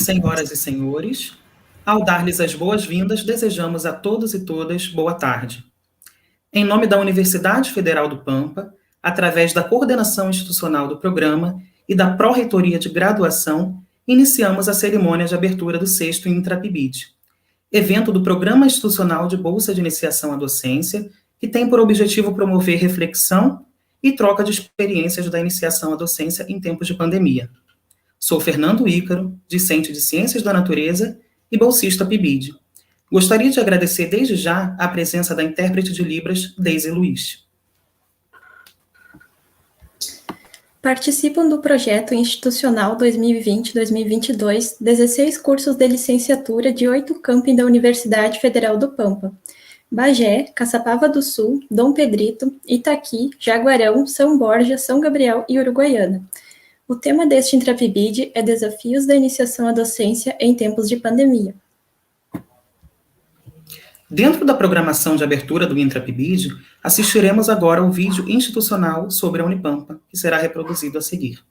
senhoras e senhores, ao dar-lhes as boas-vindas, desejamos a todos e todas boa tarde. Em nome da Universidade Federal do Pampa, através da coordenação institucional do programa e da Pró-Reitoria de Graduação, iniciamos a cerimônia de abertura do 6º Intrapibid, evento do Programa Institucional de Bolsa de Iniciação à Docência, que tem por objetivo promover reflexão e troca de experiências da iniciação à docência em tempos de pandemia. Sou Fernando Ícaro, discente de Ciências da Natureza e bolsista PIBID. Gostaria de agradecer desde já a presença da intérprete de Libras, Deise Luiz. Participam do projeto institucional 2020-2022 16 cursos de licenciatura de 8 campi da Universidade Federal do Pampa: Bagé, Caçapava do Sul, Dom Pedrito, Itaqui, Jaguarão, São Borja, São Gabriel e Uruguaiana. O tema deste Intrapibid é Desafios da Iniciação à Docência em Tempos de Pandemia. Dentro da programação de abertura do Intrapibid, assistiremos agora ao vídeo institucional sobre a Unipampa, que será reproduzido a seguir.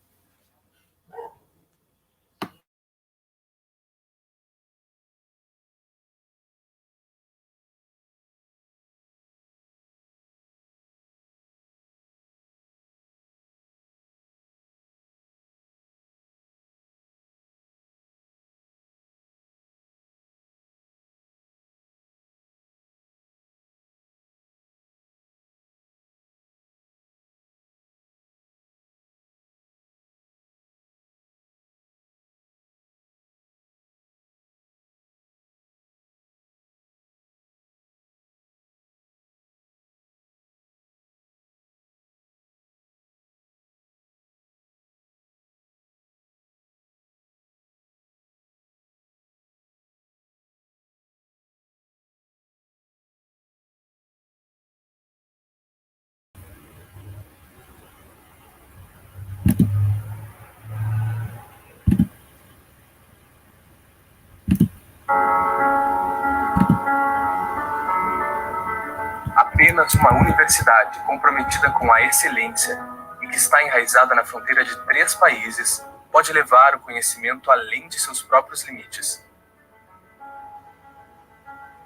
Apenas uma universidade comprometida com a excelência e que está enraizada na fronteira de 3 países pode levar o conhecimento além de seus próprios limites.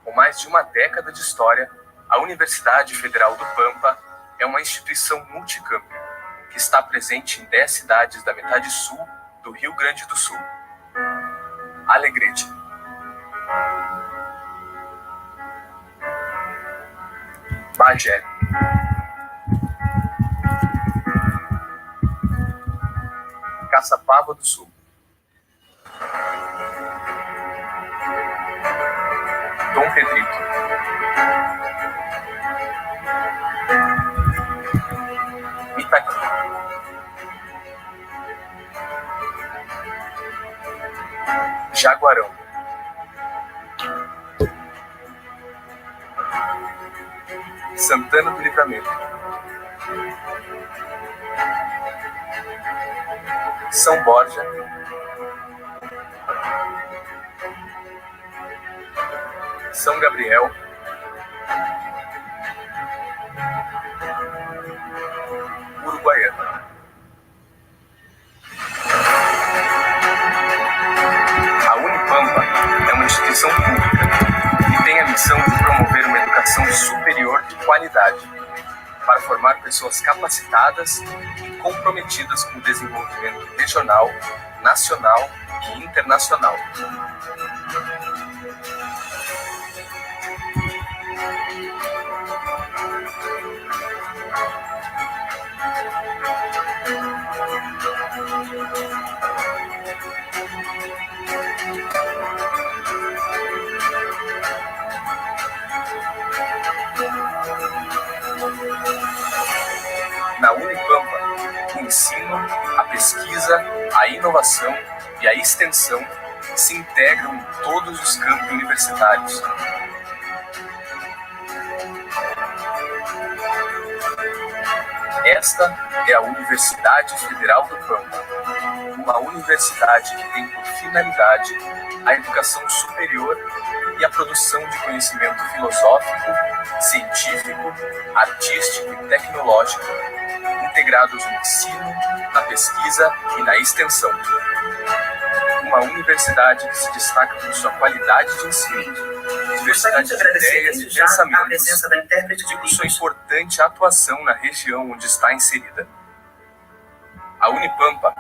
Com mais de uma década de história, a Universidade Federal do Pampa é uma instituição multicampo que está presente em 10 cidades da metade sul do Rio Grande do Sul. Alegrete, Bagé, Caçapava do Sul, Dom Pedrito, Itaqui, Jaguarão, Santana do Livramento, São Borja, São Gabriel, Uruguaiana. A Unipampa é uma instituição pública que tem a missão de promover uma educação superior de qualidade, para formar pessoas capacitadas e comprometidas com o desenvolvimento regional, nacional e internacional. Na Unipampa, o ensino, a pesquisa, a inovação e a extensão se integram em todos os campos universitários. Esta é a Universidade Federal do Pampa, uma universidade que tem por finalidade a educação superior e a produção de conhecimento filosófico, científico, artístico e tecnológico, integrados no ensino, na pesquisa e na extensão. uma universidade que se destaca por sua qualidade de ensino, diversidade de ideias e pensamentos, a presença da intérprete de e Libras. sua importante atuação na região onde está inserida. A Unipampa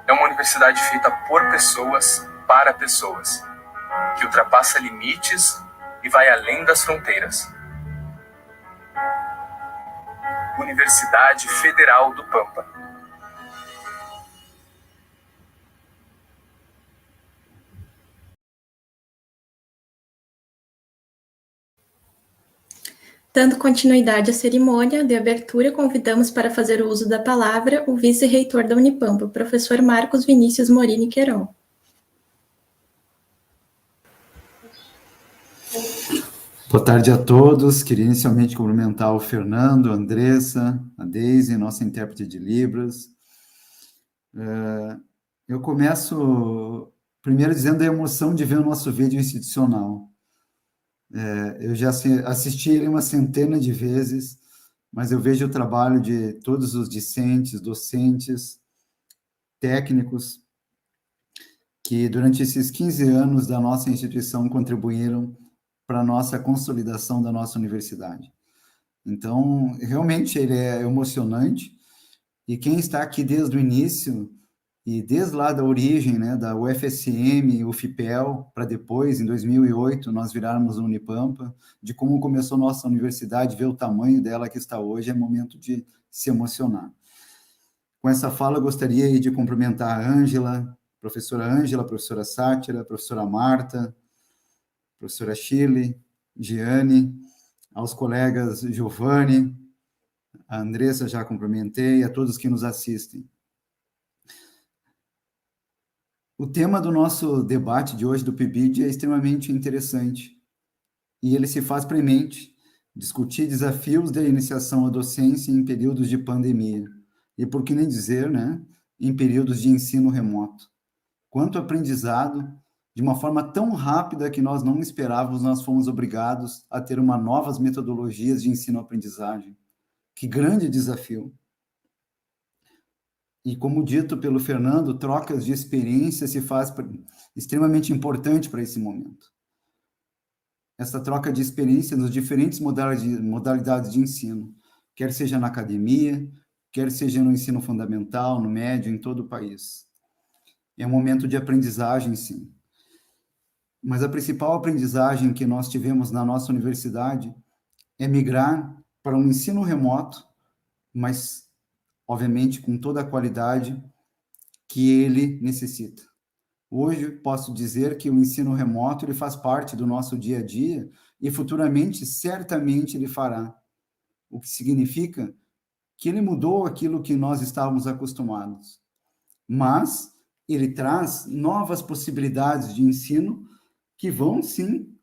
é uma universidade feita por pessoas, para pessoas, que ultrapassa limites e vai além das fronteiras. Universidade Federal do Pampa. Dando continuidade à cerimônia de abertura, convidamos para fazer o uso da palavra o vice-reitor da Unipampa, o professor Marcos Vinícius Morini Querol. Boa tarde a todos. Queria inicialmente cumprimentar o Fernando, a Andressa, a Deise, nossa intérprete de Libras. Eu começo primeiro dizendo a emoção de ver o nosso vídeo institucional. Eu já assisti ele uma centena de vezes, mas eu vejo o trabalho de todos os discentes, docentes, técnicos, que durante esses 15 anos da nossa instituição contribuíram para a nossa consolidação da nossa universidade. Então, realmente ele é emocionante, e quem está aqui desde o início, e desde lá da origem, né, da UFSM, UFPEL, para depois, em 2008, nós virarmos a Unipampa, de como começou nossa universidade, ver o tamanho dela que está hoje, é momento de se emocionar. Com essa fala, eu gostaria de cumprimentar a Ângela, professora Sátira, professora Marta, professora Shirley, Giane, aos colegas Giovanni, a Andressa já cumprimentei, a todos que nos assistem. O tema do nosso debate de hoje do PIBID é extremamente interessante, e ele se faz premente discutir desafios da iniciação à docência em períodos de pandemia, e por que nem dizer, né, em períodos de ensino remoto. Quanto aprendizado, de uma forma tão rápida que nós não esperávamos, nós fomos obrigados a ter novas metodologias de ensino-aprendizagem. Que grande desafio! E como dito pelo Fernando, trocas de experiência se faz extremamente importante para esse momento. Essa troca de experiência nos diferentes modalidades de ensino, quer seja na academia, quer seja no ensino fundamental, no médio, em todo o país. É um momento de aprendizagem, sim. Mas a principal aprendizagem que nós tivemos na nossa universidade é migrar para um ensino remoto, mas, obviamente, com toda a qualidade que ele necessita. Hoje, posso dizer que o ensino remoto ele faz parte do nosso dia a dia e, futuramente, certamente, ele fará. O que significa que ele mudou aquilo que nós estávamos acostumados. Mas ele traz novas possibilidades de ensino que vão, sim,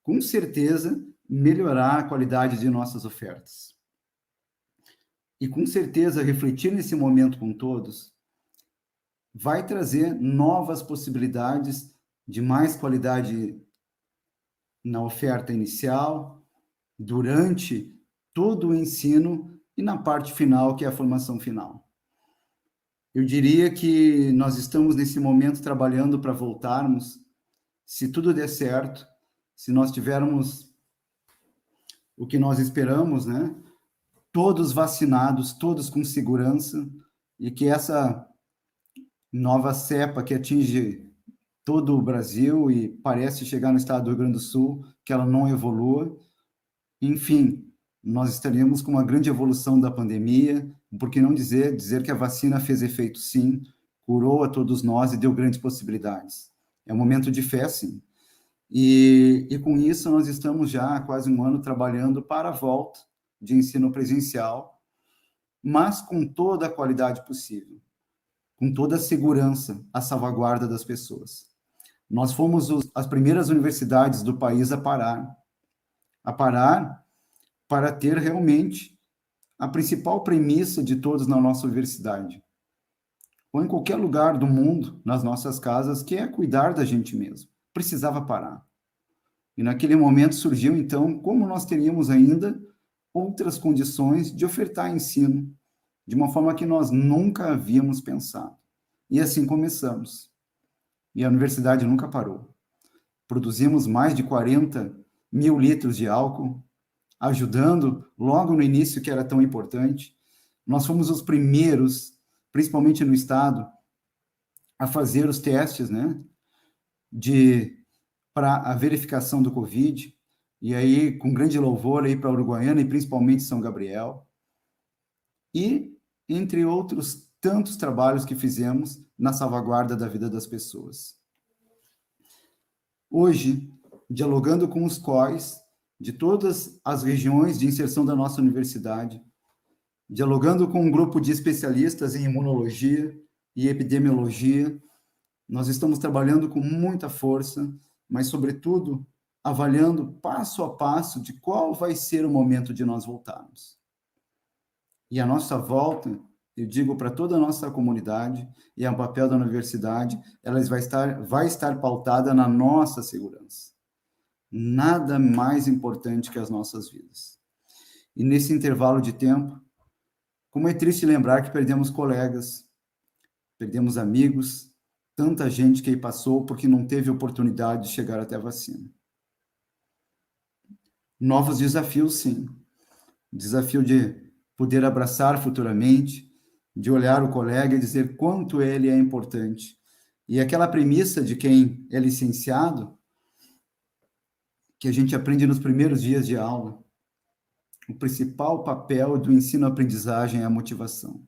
com certeza, melhorar a qualidade de nossas ofertas. E, com certeza, refletir nesse momento com todos vai trazer novas possibilidades de mais qualidade na oferta inicial, durante todo o ensino e na parte final, que é a formação final. Eu diria que nós estamos, nesse momento, trabalhando para voltarmos, se tudo der certo, se nós tivermos o que nós esperamos, né? Todos vacinados, todos com segurança, e que essa nova cepa que atinge todo o Brasil e parece chegar no estado do Rio Grande do Sul, que ela não evolua. Enfim, nós estaríamos com uma grande evolução da pandemia, por que não dizer que a vacina fez efeito, sim, curou a todos nós e deu grandes possibilidades. É um momento de fé, sim. E com isso, nós estamos já há quase um ano trabalhando para a volta de ensino presencial, mas com toda a qualidade possível, com toda a segurança, a salvaguarda das pessoas. Nós fomos as primeiras universidades do país a parar para ter realmente a principal premissa de todos na nossa universidade, ou em qualquer lugar do mundo, nas nossas casas, que é cuidar da gente mesmo. Precisava parar. E naquele momento surgiu, então, como nós teríamos ainda outras condições de ofertar ensino, de uma forma que nós nunca havíamos pensado. E assim começamos. E a universidade nunca parou. Produzimos mais de 40 mil litros de álcool, ajudando logo no início, que era tão importante. Nós fomos os primeiros, principalmente no estado, a fazer os testes, né, para a verificação do Covid, e aí com grande louvor aí para a Uruguaiana e principalmente São Gabriel, e entre outros tantos trabalhos que fizemos na salvaguarda da vida das pessoas. Hoje, dialogando com os COIs de todas as regiões de inserção da nossa universidade, dialogando com um grupo de especialistas em imunologia e epidemiologia, nós estamos trabalhando com muita força, mas, sobretudo, avaliando passo a passo de qual vai ser o momento de nós voltarmos. E a nossa volta, eu digo para toda a nossa comunidade, e é o papel da universidade, ela vai estar pautada na nossa segurança. Nada mais importante que as nossas vidas. E nesse intervalo de tempo, como é triste lembrar que perdemos colegas, perdemos amigos, tanta gente que aí passou porque não teve oportunidade de chegar até a vacina. Novos desafios, sim. Desafio de poder abraçar futuramente, de olhar o colega e dizer quanto ele é importante. E aquela premissa de quem é licenciado, que a gente aprende nos primeiros dias de aula, o principal papel do ensino-aprendizagem é a motivação.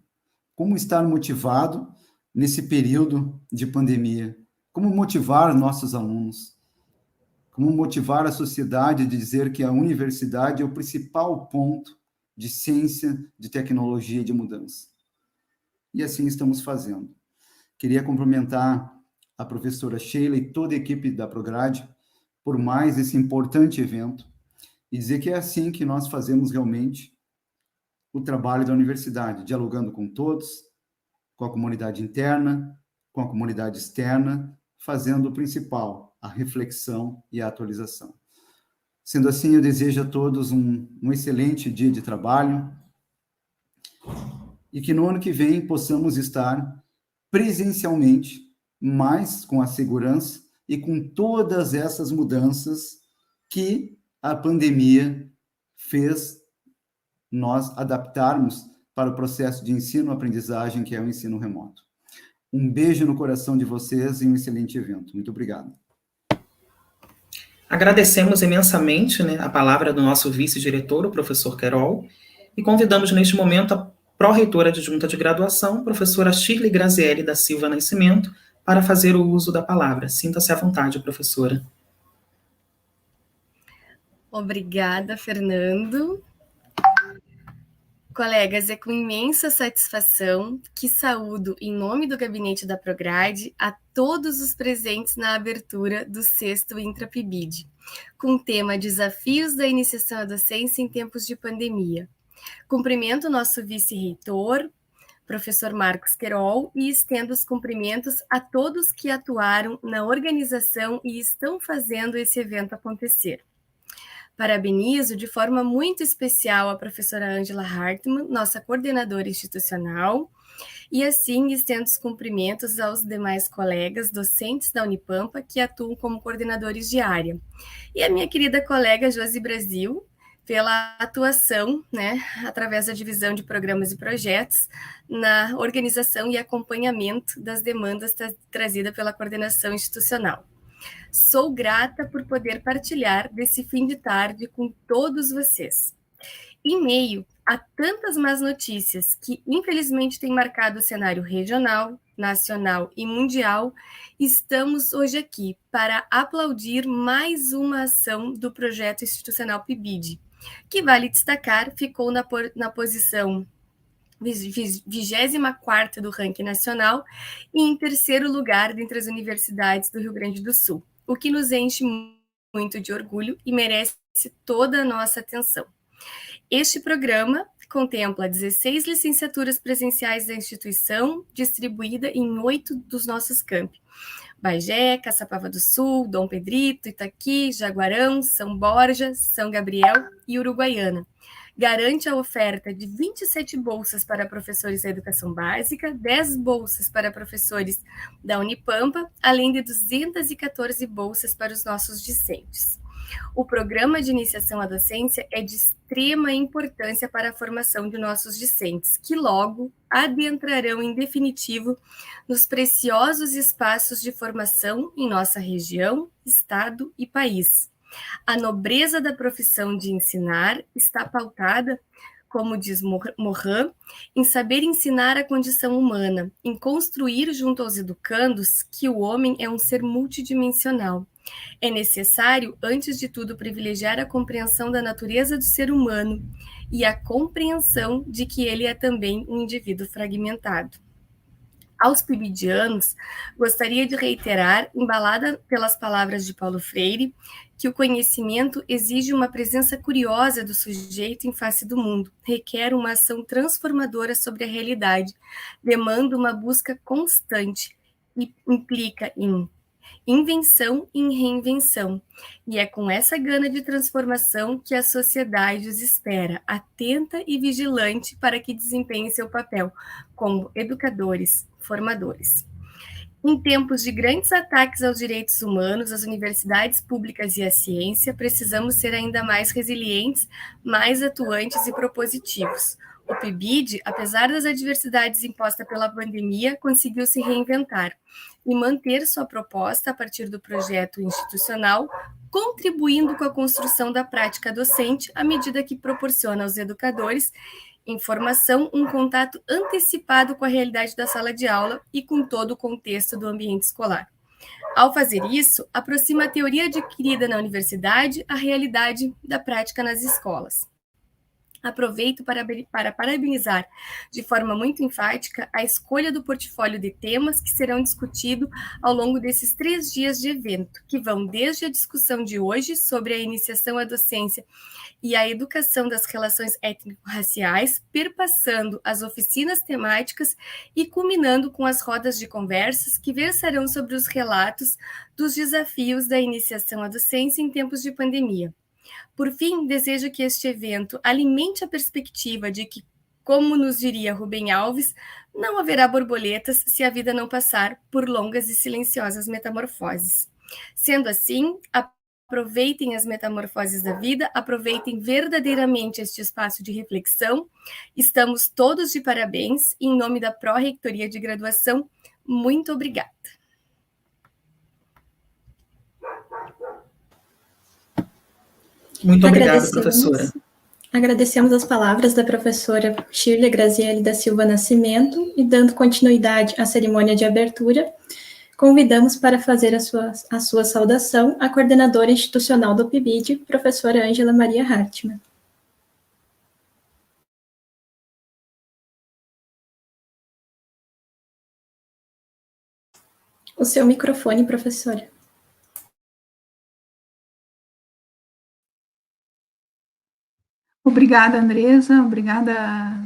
Como estar motivado nesse período de pandemia? Como motivar nossos alunos? Como motivar a sociedade de dizer que a universidade é o principal ponto de ciência, de tecnologia e de mudança? E assim estamos fazendo. Queria cumprimentar a professora Sheila e toda a equipe da Prograde por mais esse importante evento e dizer que é assim que nós fazemos realmente o trabalho da universidade, dialogando com todos, com a comunidade interna, com a comunidade externa, fazendo o principal, a reflexão e a atualização. Sendo assim, eu desejo a todos um excelente dia de trabalho e que no ano que vem possamos estar presencialmente, mas com a segurança e com todas essas mudanças que a pandemia fez nós adaptarmos para o processo de ensino-aprendizagem, que é o ensino remoto. Um beijo no coração de vocês e um excelente evento. Muito obrigado. Agradecemos imensamente, né, a palavra do nosso vice-diretor, o professor Querol, e convidamos neste momento a pró-reitora adjunta de graduação, professora Shirley Grazielli da Silva Nascimento, para fazer o uso da palavra. Sinta-se à vontade, professora. Obrigada, Fernando. Colegas, é com imensa satisfação que saúdo, em nome do gabinete da Prograde, a todos os presentes na abertura do 6º Intrapibid, com o tema Desafios da Iniciação à Docência em Tempos de Pandemia. Cumprimento o nosso vice-reitor, professor Marcos Querol, e estendo os cumprimentos a todos que atuaram na organização e estão fazendo esse evento acontecer. Parabenizo de forma muito especial a professora Ângela Hartmann, nossa coordenadora institucional, e assim estendo os cumprimentos aos demais colegas docentes da Unipampa que atuam como coordenadores de área. E a minha querida colega Josi Brasil, pela atuação, né, através da divisão de programas e projetos, na organização e acompanhamento das demandas trazidas pela coordenação institucional. Sou grata por poder partilhar desse fim de tarde com todos vocês. Em meio a tantas más notícias que, infelizmente, têm marcado o cenário regional, nacional e mundial, estamos hoje aqui para aplaudir mais uma ação do projeto institucional PIBID, que, vale destacar, ficou na posição 24ª do ranking nacional e em 3º lugar dentre as universidades do Rio Grande do Sul, o que nos enche muito de orgulho e merece toda a nossa atenção. Este programa contempla 16 licenciaturas presenciais da instituição, distribuída em 8 dos nossos campi: Bagé, Caçapava do Sul, Dom Pedrito, Itaqui, Jaguarão, São Borja, São Gabriel e Uruguaiana, garante a oferta de 27 bolsas para professores da educação básica, 10 bolsas para professores da Unipampa, além de 214 bolsas para os nossos discentes. O programa de iniciação à docência é de extrema importância para a formação de nossos discentes, que logo adentrarão em definitivo nos preciosos espaços de formação em nossa região, estado e país. A nobreza da profissão de ensinar está pautada, como diz Morin, em saber ensinar a condição humana, em construir junto aos educandos que o homem é um ser multidimensional. É necessário, antes de tudo, privilegiar a compreensão da natureza do ser humano e a compreensão de que ele é também um indivíduo fragmentado. Aos pibidianos, gostaria de reiterar, embalada pelas palavras de Paulo Freire, que o conhecimento exige uma presença curiosa do sujeito em face do mundo, requer uma ação transformadora sobre a realidade, demanda uma busca constante e implica em invenção e em reinvenção. E é com essa gana de transformação que a sociedade os espera, atenta e vigilante para que desempenhe seu papel como educadores, formadores. Em tempos de grandes ataques aos direitos humanos, às universidades públicas e à ciência, precisamos ser ainda mais resilientes, mais atuantes e propositivos. O PIBID, apesar das adversidades impostas pela pandemia, conseguiu se reinventar e manter sua proposta a partir do projeto institucional, contribuindo com a construção da prática docente à medida que proporciona aos educadores informação, um contato antecipado com a realidade da sala de aula e com todo o contexto do ambiente escolar. Ao fazer isso, aproxima a teoria adquirida na universidade à realidade da prática nas escolas. Aproveito para parabenizar de forma muito enfática a escolha do portfólio de temas que serão discutidos ao longo desses 3 dias de evento, que vão desde a discussão de hoje sobre a iniciação à docência e a educação das relações étnico-raciais, perpassando as oficinas temáticas e culminando com as rodas de conversas que versarão sobre os relatos dos desafios da iniciação à docência em tempos de pandemia. Por fim, desejo que este evento alimente a perspectiva de que, como nos diria Rubem Alves, não haverá borboletas se a vida não passar por longas e silenciosas metamorfoses. Sendo assim, aproveitem as metamorfoses da vida, aproveitem verdadeiramente este espaço de reflexão. Estamos todos de parabéns. Em nome da Pró-Reitoria de Graduação, muito obrigada. Muito obrigada, professora. Agradecemos as palavras da professora Shirley Graziele da Silva Nascimento e, dando continuidade à cerimônia de abertura, convidamos para fazer a sua saudação a coordenadora institucional do PIBID, professora Ângela Maria Hartmann. O seu microfone, professora. Obrigada, Andresa, obrigada,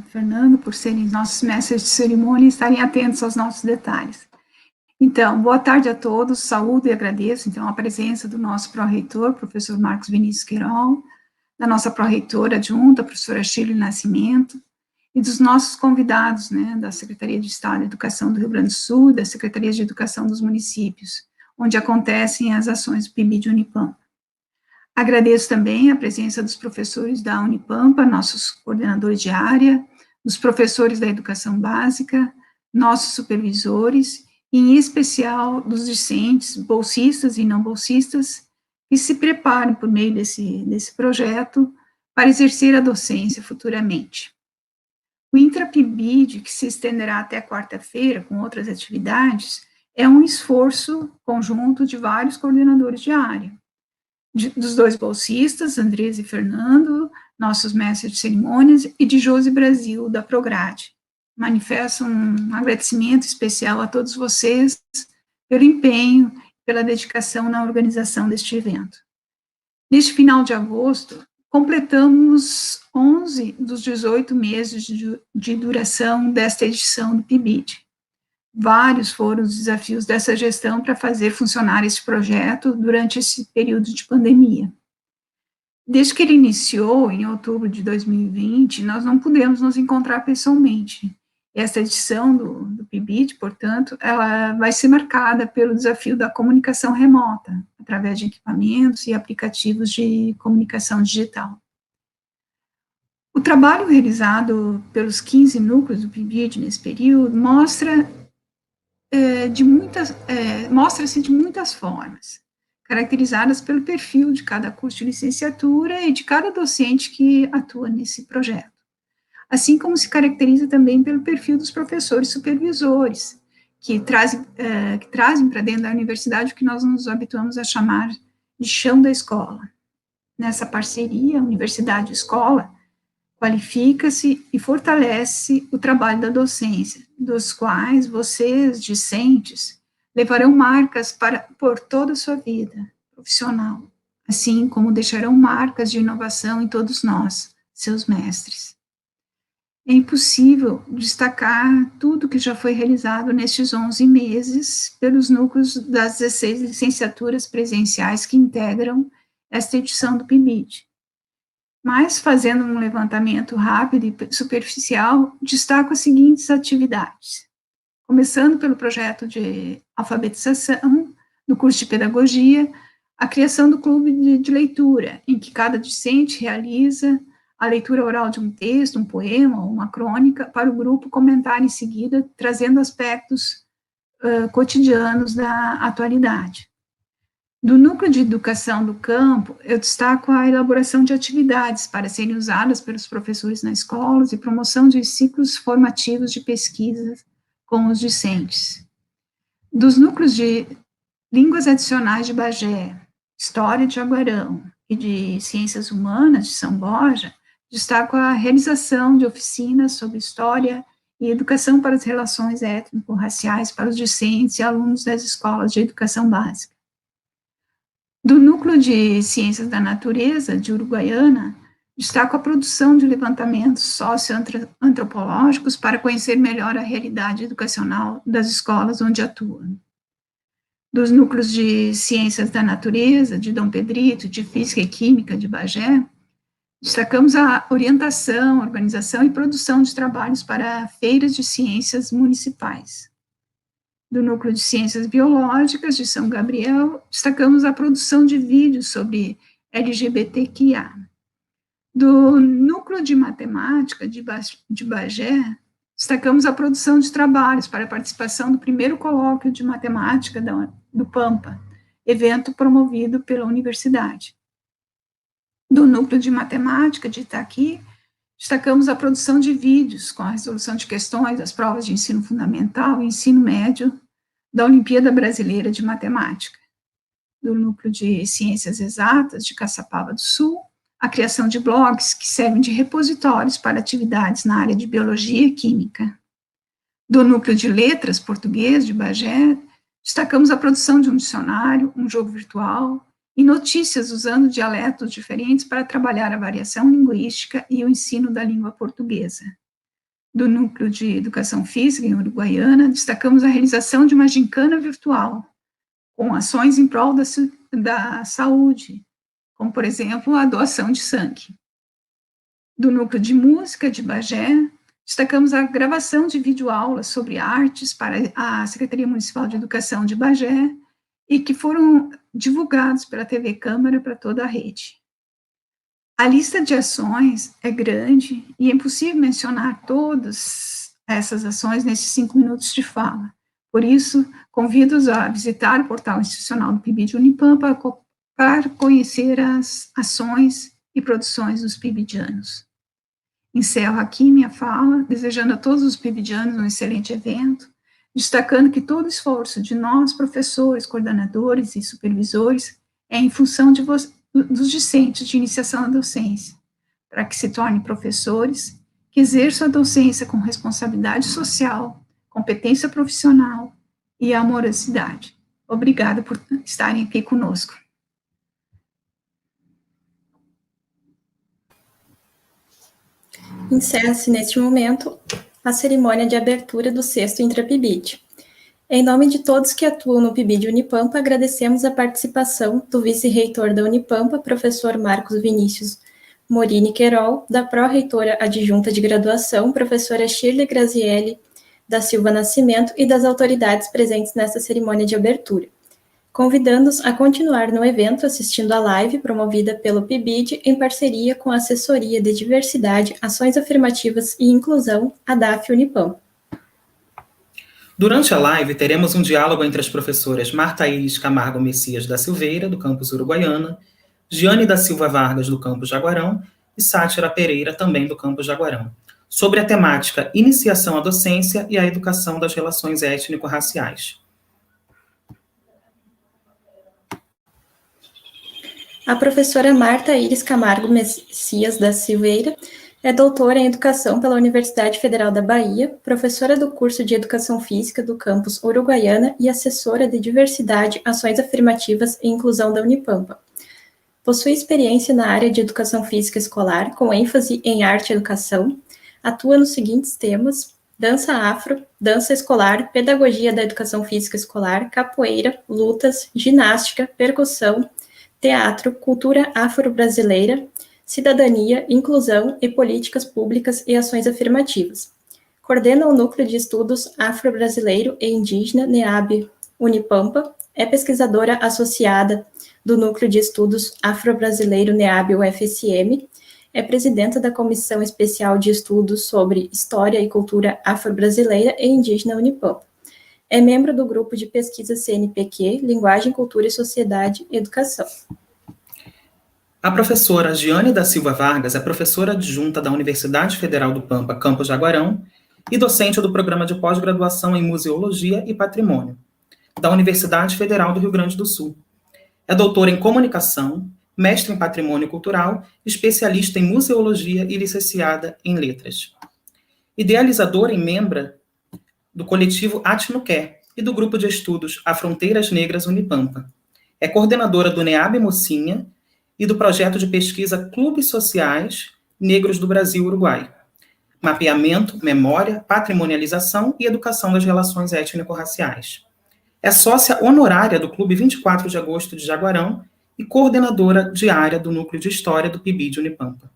Fernando, por serem nossos mestres de cerimônia e estarem atentos aos nossos detalhes. Então, boa tarde a todos, saúdo e agradeço, então, a presença do nosso pró-reitor, professor Marcos Vinícius Queirol, da nossa pró-reitora adjunta, professora Shirley Nascimento, e dos nossos convidados, né, da Secretaria de Estado de Educação do Rio Grande do Sul e da Secretaria de Educação dos municípios, onde acontecem as ações do PIBID Unipampa. Agradeço também a presença dos professores da Unipampa, nossos coordenadores de área, dos professores da educação básica, nossos supervisores, e em especial dos discentes, bolsistas e não bolsistas, que se preparam por meio desse projeto para exercer a docência futuramente. O IntraPIBID, que se estenderá até quarta-feira com outras atividades, é um esforço conjunto de vários coordenadores de área, dos 2 bolsistas, Andrés e Fernando, nossos mestres de cerimônias, e de Josi Brasil, da Prograde. Manifesto um agradecimento especial a todos vocês pelo empenho, pela dedicação na organização deste evento. Neste final de agosto, completamos 11 dos 18 meses de duração desta edição do PIBID. Vários foram os desafios dessa gestão para fazer funcionar esse projeto durante esse período de pandemia. Desde que ele iniciou, em outubro de 2020, nós não pudemos nos encontrar pessoalmente. Esta edição do PIBID, portanto, ela vai ser marcada pelo desafio da comunicação remota, através de equipamentos e aplicativos de comunicação digital. O trabalho realizado pelos 15 núcleos do PIBID nesse período mostra-se de muitas formas, caracterizadas pelo perfil de cada curso de licenciatura e de cada docente que atua nesse projeto, assim como se caracteriza também pelo perfil dos professores supervisores, que trazem para dentro da universidade o que nós nos habituamos a chamar de chão da escola. Nessa parceria, universidade e escola, qualifica-se e fortalece o trabalho da docência, dos quais vocês, discentes, levarão marcas por toda a sua vida profissional, assim como deixarão marcas de inovação em todos nós, seus mestres. É impossível destacar tudo que já foi realizado nestes 11 meses pelos núcleos das 16 licenciaturas presenciais que integram esta edição do PIBID. Mas, fazendo um levantamento rápido e superficial, destaco as seguintes atividades. Começando pelo projeto de alfabetização, no curso de pedagogia, a criação do clube de leitura, em que cada discente realiza a leitura oral de um texto, um poema ou uma crônica, para o grupo comentar em seguida, trazendo aspectos cotidianos da atualidade. Do núcleo de educação do campo, eu destaco a elaboração de atividades para serem usadas pelos professores nas escolas e promoção de ciclos formativos de pesquisa com os discentes. Dos núcleos de línguas adicionais de Bagé, história de Jaguarão e de ciências humanas de São Borja, destaco a realização de oficinas sobre história e educação para as relações étnico-raciais para os discentes e alunos das escolas de educação básica. Do núcleo de ciências da natureza de Uruguaiana, destaco a produção de levantamentos socioantropológicos para conhecer melhor a realidade educacional das escolas onde atuam. Dos núcleos de ciências da natureza de Dom Pedrito, de física e química de Bagé, destacamos a orientação, organização e produção de trabalhos para feiras de ciências municipais. Do núcleo de ciências biológicas de São Gabriel, destacamos a produção de vídeos sobre LGBTQIA. Do núcleo de matemática de Bagé, destacamos a produção de trabalhos para a participação do primeiro colóquio de matemática do Pampa, evento promovido pela universidade. Do núcleo de matemática de Itaqui, destacamos a produção de vídeos com a resolução de questões das provas de ensino fundamental e ensino médio da Olimpíada Brasileira de Matemática. Do núcleo de ciências exatas de Caçapava do Sul, a criação de blogs que servem de repositórios para atividades na área de biologia e química. Do núcleo de letras português de Bagé, destacamos a produção de um dicionário, um jogo virtual, e notícias usando dialetos diferentes para trabalhar a variação linguística e o ensino da língua portuguesa. Do núcleo de educação física em Uruguaiana, destacamos a realização de uma gincana virtual, com ações em prol da saúde, como, por exemplo, a doação de sangue. Do núcleo de música de Bagé, destacamos a gravação de videoaulas sobre artes para a Secretaria Municipal de Educação de Bagé, e que foram divulgados pela TV Câmara para toda a rede. A lista de ações é grande e é impossível mencionar todas essas ações nesses 5 minutos de fala. Por isso, convido-os a visitar o portal institucional do PIBID Unipampa para conhecer as ações e produções dos pibidianos. Encerro aqui minha fala, desejando a todos os pibidianos um excelente evento, destacando que todo esforço de nós, professores, coordenadores e supervisores, é em função dos discentes de iniciação à docência, para que se tornem professores que exerçam a docência com responsabilidade social, competência profissional e amorosidade. Obrigada por estarem aqui conosco. Encerra-se neste momento a cerimônia de abertura do 6º Intrapibid. Em nome de todos que atuam no PIBID Unipampa, agradecemos a participação do vice-reitor da Unipampa, professor Marcos Vinícius Morini Querol, da pró-reitora adjunta de graduação, professora Shirley Grazielli da Silva Nascimento, e das autoridades presentes nesta cerimônia de abertura, convidando-os a continuar no evento assistindo à live promovida pelo PIBID em parceria com a Assessoria de Diversidade, Ações Afirmativas e Inclusão, ADAF Unipampa. Durante a live, teremos um diálogo entre as professoras Marta Iris Camargo Messias da Silveira, do campus Uruguaiana, Giane da Silva Vargas, do campus Jaguarão, e Sátira Pereira, também do campus Jaguarão, sobre a temática Iniciação à Docência e a Educação das Relações Étnico-Raciais. A professora Marta Iris Camargo Messias da Silveira é doutora em Educação pela Universidade Federal da Bahia, professora do curso de Educação Física do campus Uruguaiana e assessora de Diversidade, Ações Afirmativas e Inclusão da Unipampa. Possui experiência na área de Educação Física Escolar, com ênfase em Arte e Educação. Atua nos seguintes temas: dança afro, dança escolar, pedagogia da educação física escolar, capoeira, lutas, ginástica, percussão, teatro, cultura afro-brasileira, cidadania, inclusão e políticas públicas e ações afirmativas. Coordena o Núcleo de Estudos Afro-Brasileiro e Indígena, NEAB Unipampa, é pesquisadora associada do Núcleo de Estudos Afro-Brasileiro NEAB UFSM, é presidenta da Comissão Especial de Estudos sobre História e Cultura Afro-Brasileira e Indígena Unipampa. É membro do grupo de pesquisa CNPq, Linguagem, Cultura e Sociedade e Educação. A professora Giane da Silva Vargas é professora adjunta da Universidade Federal do Pampa, campus Jaguarão, e docente do programa de pós-graduação em Museologia e Patrimônio, da Universidade Federal do Rio Grande do Sul. É doutora em Comunicação, mestre em Patrimônio Cultural, especialista em Museologia e licenciada em Letras. Idealizadora e membro do coletivo Atnoquer e do grupo de estudos A Fronteiras Negras Unipampa. É coordenadora do NEAB Mocinha e do projeto de pesquisa Clubes Sociais Negros do Brasil-Uruguai. Mapeamento, memória, patrimonialização e educação das relações étnico-raciais. É sócia honorária do Clube 24 de Agosto de Jaguarão e coordenadora diária do Núcleo de História do PIBID Unipampa.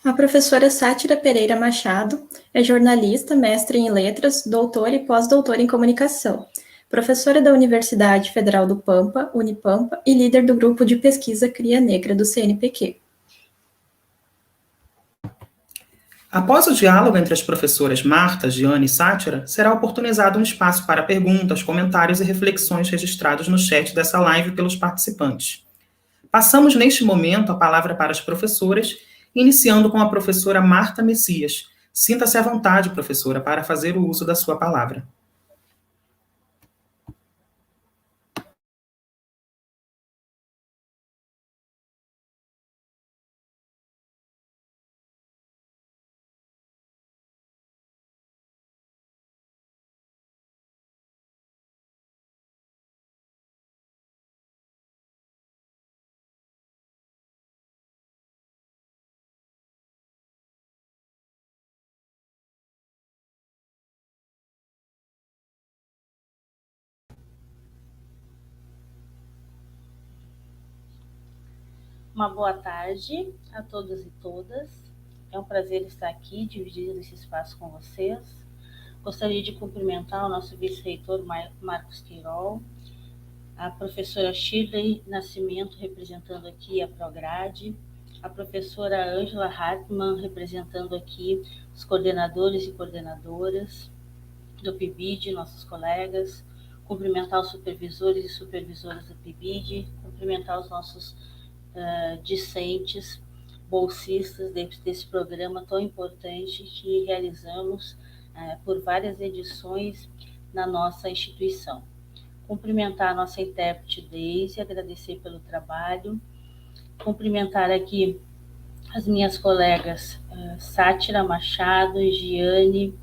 A professora Sátira Pereira Machado é jornalista, mestre em letras, doutora e pós-doutora em comunicação, professora da Universidade Federal do Pampa, Unipampa, e líder do grupo de pesquisa Cria Negra do CNPq. Após o diálogo entre as professoras Marta, Giane e Sátira, será oportunizado um espaço para perguntas, comentários e reflexões registrados no chat dessa live pelos participantes. Passamos neste momento a palavra para as professoras, iniciando com a professora Marta Messias. Sinta-se à vontade, professora, para fazer o uso da sua palavra. Uma boa tarde a todos e todas. É um prazer estar aqui, dividindo esse espaço com vocês. Gostaria de cumprimentar o nosso vice-reitor Marcos Querol, a professora Shirley Nascimento, representando aqui a Prograde, a professora Ângela Hartmann, representando aqui os coordenadores e coordenadoras do PIBID, nossos colegas, cumprimentar os supervisores e supervisoras do PIBID, cumprimentar os nossos discentes, bolsistas desse programa tão importante que realizamos por várias edições na nossa instituição. Cumprimentar a nossa intérprete Deise, agradecer pelo trabalho, cumprimentar aqui as minhas colegas Sátira Machado e Giane,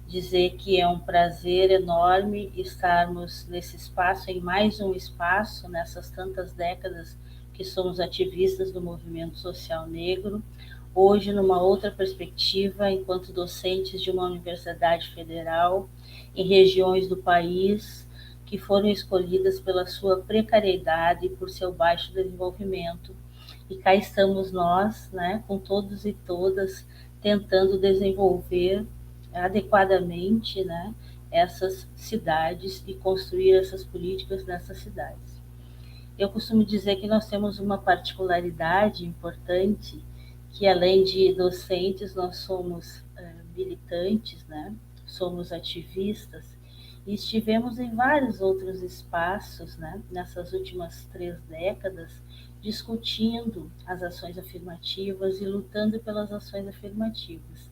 dizer que é um prazer enorme estarmos nesse espaço, em mais um espaço, nessas tantas décadas que somos ativistas do movimento social negro, hoje numa outra perspectiva, enquanto docentes de uma universidade federal em regiões do país que foram escolhidas pela sua precariedade e por seu baixo desenvolvimento. E cá estamos nós, né, com todos e todas, tentando desenvolver adequadamente, né, essas cidades e construir essas políticas nessas cidades. Eu costumo dizer que nós temos uma particularidade importante, que além de docentes, nós somos militantes, né, somos ativistas, e estivemos em vários outros espaços, né, nessas últimas 3 décadas, discutindo as ações afirmativas e lutando pelas ações afirmativas.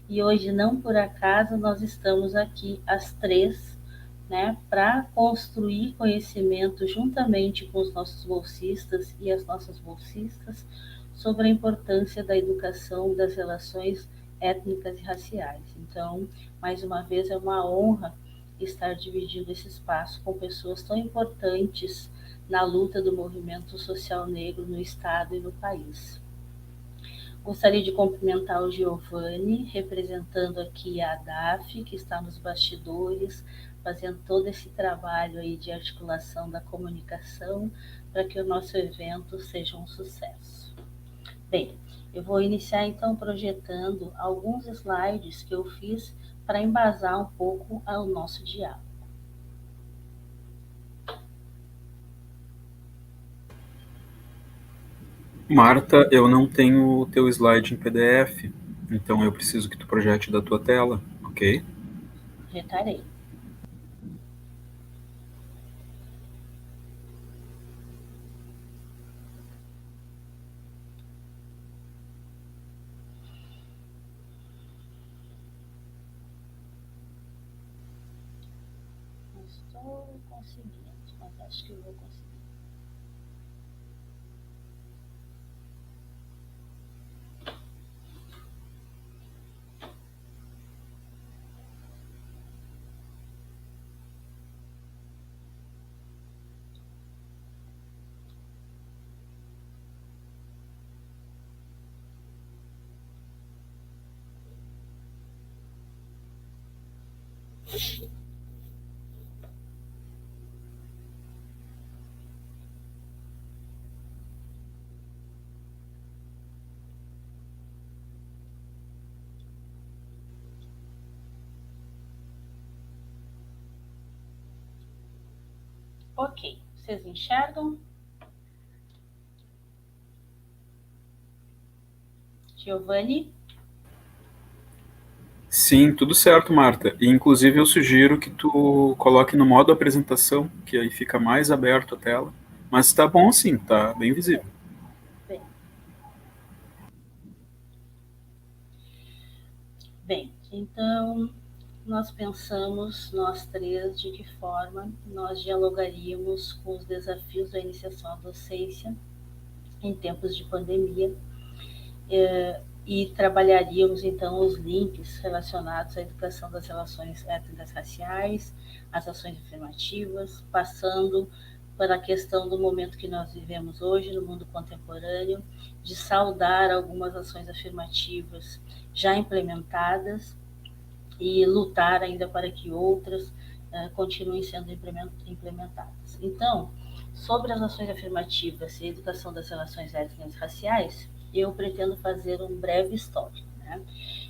E hoje, não por acaso, nós estamos aqui as 3, né, para construir conhecimento juntamente com os nossos bolsistas e as nossas bolsistas sobre a importância da educação das relações étnicas e raciais. Então, mais uma vez, é uma honra estar dividindo esse espaço com pessoas tão importantes na luta do movimento social negro no Estado e no país. Gostaria de cumprimentar o Giovanni, representando aqui a ADAF, que está nos bastidores, fazendo todo esse trabalho aí de articulação da comunicação para que o nosso evento seja um sucesso. Bem, eu vou iniciar então projetando alguns slides que eu fiz para embasar um pouco o nosso diálogo. Marta, eu não tenho o teu slide em PDF, então eu preciso que tu projete da tua tela, ok? Projetarei. Não estou conseguindo, mas acho que eu vou conseguir. Ok, vocês enxergam? Giovanni? Sim, tudo certo, Marta. E, inclusive, eu sugiro que tu coloque no modo apresentação, que aí fica mais aberto a tela. Mas tá bom sim, tá bem visível. Bem, então nós pensamos, nós 3, de que forma nós dialogaríamos com os desafios da iniciação à docência em tempos de pandemia e trabalharíamos então os links relacionados à educação das relações étnicas raciais, as ações afirmativas, passando pela questão do momento que nós vivemos hoje no mundo contemporâneo, de saudar algumas ações afirmativas já implementadas e lutar ainda para que outras continuem sendo implementadas. Então, sobre as ações afirmativas e a educação das relações étnicas e raciais, eu pretendo fazer um breve histórico, né?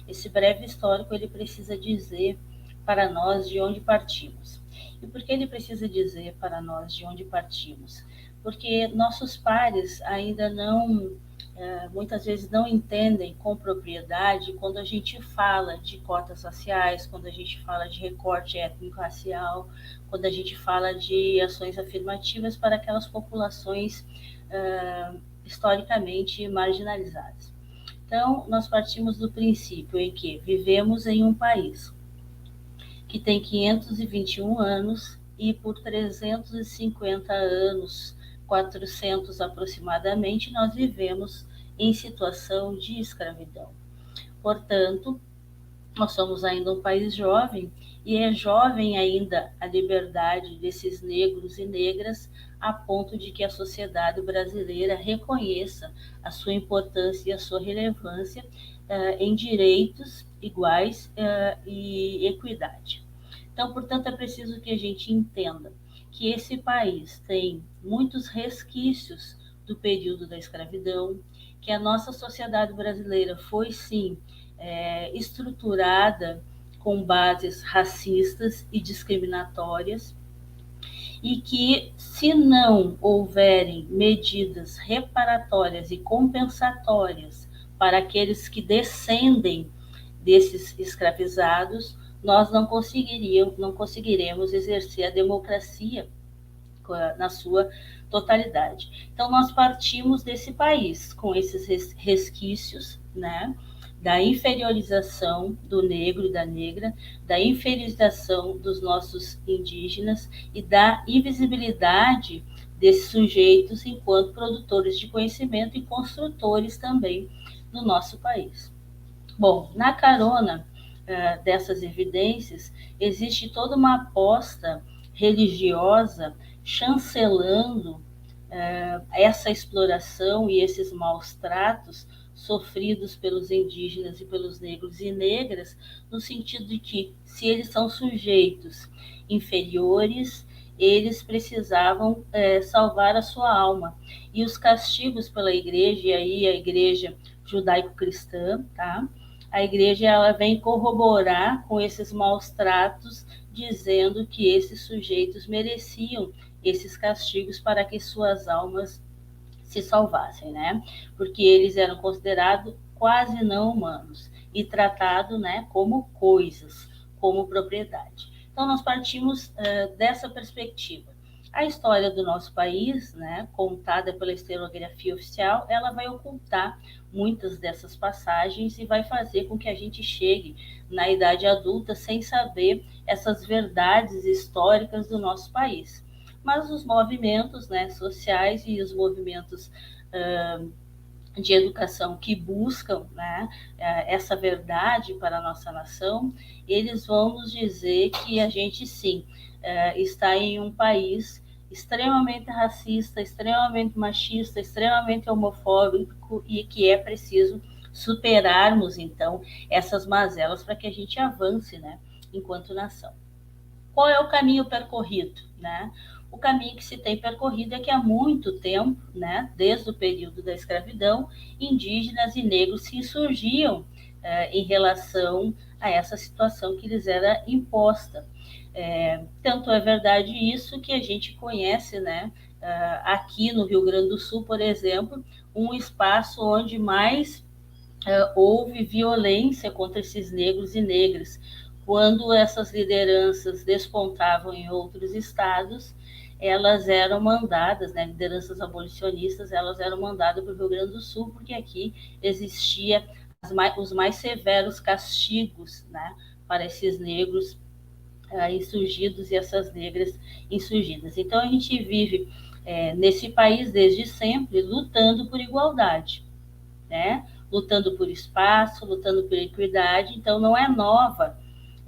Esse breve histórico, ele precisa dizer para nós de onde partimos. E por que ele precisa dizer para nós de onde partimos? Porque nossos pares ainda não, muitas vezes não entendem com propriedade quando a gente fala de cotas raciais, quando a gente fala de recorte étnico-racial, quando a gente fala de ações afirmativas para aquelas populações historicamente marginalizadas. Então, nós partimos do princípio em que vivemos em um país que tem 521 anos e por 350 anos, 400 aproximadamente, nós vivemos em situação de escravidão. Portanto, Nós somos ainda um país jovem, e é jovem ainda a liberdade desses negros e negras, a ponto de que a sociedade brasileira reconheça a sua importância e a sua relevância em direitos iguais e equidade. Então, portanto, é preciso que a gente entenda que esse país tem muitos resquícios do período da escravidão, que a nossa sociedade brasileira foi, sim, estruturada com bases racistas e discriminatórias, e que, se não houverem medidas reparatórias e compensatórias para aqueles que descendem desses escravizados, nós não conseguiremos exercer a democracia na sua totalidade. Então, nós partimos desse país com esses resquícios, né, da inferiorização do negro e da negra, da inferiorização dos nossos indígenas e da invisibilidade desses sujeitos enquanto produtores de conhecimento e construtores também no nosso país. Bom, na carona dessas evidências, existe toda uma aposta religiosa chancelando essa exploração e esses maus tratos sofridos pelos indígenas e pelos negros e negras, no sentido de que, se eles são sujeitos inferiores, eles precisavam salvar a sua alma. E os castigos pela igreja, e aí a igreja judaico-cristã, tá? A igreja ela vem corroborar com esses maus tratos, dizendo que esses sujeitos mereciam esses castigos para que suas almas se salvassem, né? Porque eles eram considerados quase não humanos e tratados, né, como coisas, como propriedade. Então, nós partimos dessa perspectiva. A história do nosso país, né, contada pela historiografia oficial, ela vai ocultar muitas dessas passagens e vai fazer com que a gente chegue na idade adulta sem saber essas verdades históricas do nosso país. Mas os movimentos, né, sociais e os movimentos de educação que buscam, né, essa verdade para a nossa nação, eles vão nos dizer que a gente, sim, está em um país extremamente racista, extremamente machista, extremamente homofóbico, e que é preciso superarmos, então, essas mazelas para que a gente avance, né, enquanto nação. Qual é o caminho percorrido, né? O caminho que se tem percorrido é que há muito tempo, né, desde o período da escravidão, indígenas e negros se insurgiam em relação a essa situação que lhes era imposta. Tanto é verdade isso que a gente conhece, né, aqui no Rio Grande do Sul, por exemplo, um espaço onde mais houve violência contra esses negros e negras. Quando essas lideranças despontavam em outros estados, elas eram mandadas, né, lideranças abolicionistas, elas eram mandadas para o Rio Grande do Sul, porque aqui existia os mais severos castigos, né, para esses negros insurgidos e essas negras insurgidas. Então, a gente vive nesse país desde sempre lutando por igualdade, né, lutando por espaço, lutando por equidade. Então, não é nova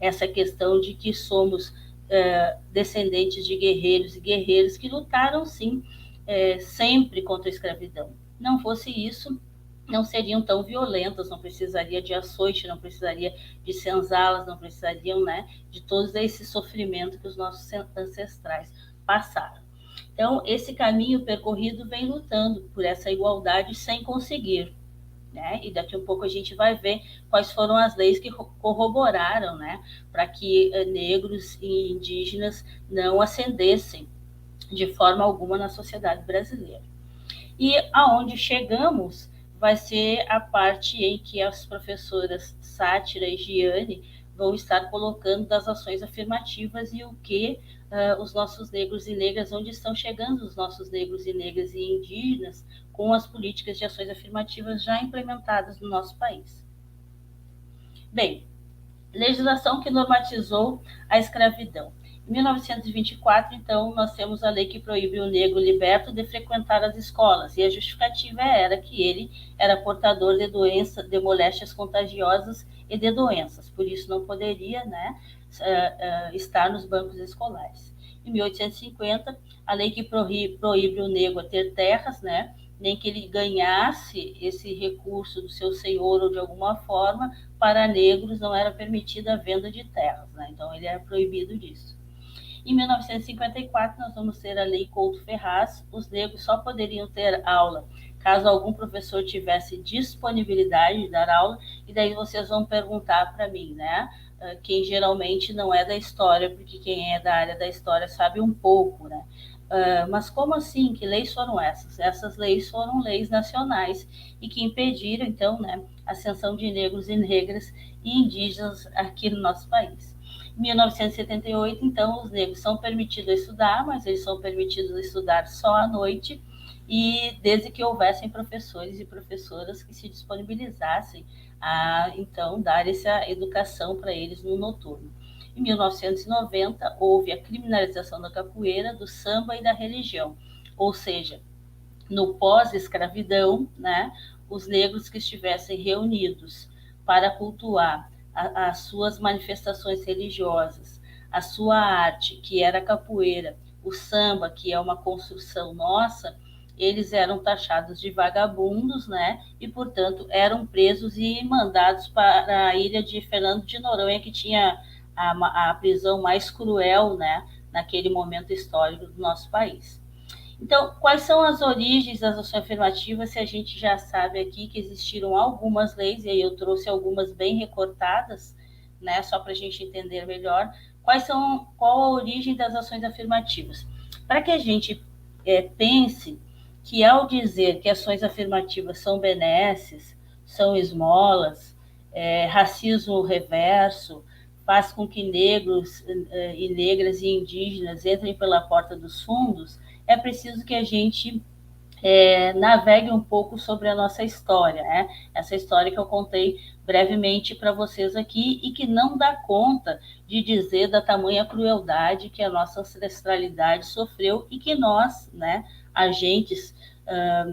essa questão de que somos descendentes de guerreiros e guerreiras que lutaram, sim, sempre contra a escravidão. Não fosse isso, não seriam tão violentas, não precisaria de açoite, não precisaria de senzalas, não precisariam, né, de todo esse sofrimento que os nossos ancestrais passaram. Então, esse caminho percorrido vem lutando por essa igualdade sem conseguir, né? E daqui a um pouco a gente vai ver quais foram as leis que corroboraram, né, para que negros e indígenas não ascendessem de forma alguma na sociedade brasileira. E aonde chegamos vai ser a parte em que as professoras Sátira e Giane vão estar colocando das ações afirmativas e o que os nossos negros e negras, onde estão chegando os nossos negros e negras e indígenas com as políticas de ações afirmativas já implementadas no nosso país. Bem, legislação que normatizou a escravidão. Em 1924, então, nós temos a lei que proíbe o negro liberto de frequentar as escolas, e a justificativa era que ele era portador de doença, de moléstias contagiosas e de doenças, por isso não poderia, né, estar nos bancos escolares. Em 1850, a lei que proíbe o negro a ter terras, né, nem que ele ganhasse esse recurso do seu senhor ou de alguma forma, para negros não era permitida a venda de terras, né, então ele era proibido disso. Em 1954, nós vamos ter a Lei Couto-Ferraz, os negros só poderiam ter aula caso algum professor tivesse disponibilidade de dar aula, e daí vocês vão perguntar para mim, né? Quem geralmente não é da história, porque quem é da área da história sabe um pouco, né? Mas como assim? Que leis foram essas? Essas leis foram leis nacionais e que impediram, então, né, a ascensão de negros e negras e indígenas aqui no nosso país. Em 1978, então, os negros são permitidos estudar, mas eles são permitidos estudar só à noite, e desde que houvessem professores e professoras que se disponibilizassem a, então, dar essa educação para eles no noturno. Em 1990, houve a criminalização da capoeira, do samba e da religião, ou seja, no pós-escravidão, né, os negros que estivessem reunidos para cultuar as suas manifestações religiosas, a sua arte, que era a capoeira, o samba, que é uma construção nossa, eles eram taxados de vagabundos, né? E, portanto, eram presos e mandados para a ilha de Fernando de Noronha, que tinha a prisão mais cruel, né? Naquele momento histórico do nosso país. Então, quais são as origens das ações afirmativas? Se a gente já sabe aqui que existiram algumas leis, e aí eu trouxe algumas bem recortadas, né, só para a gente entender melhor, qual a origem das ações afirmativas. Para que a gente pense que, ao dizer que ações afirmativas são benesses, são esmolas, racismo reverso, faz com que negros e negras e indígenas entrem pela porta dos fundos, é preciso que a gente navegue um pouco sobre a nossa história, né? Essa história que eu contei brevemente para vocês aqui e que não dá conta de dizer da tamanha crueldade que a nossa ancestralidade sofreu e que nós, né, agentes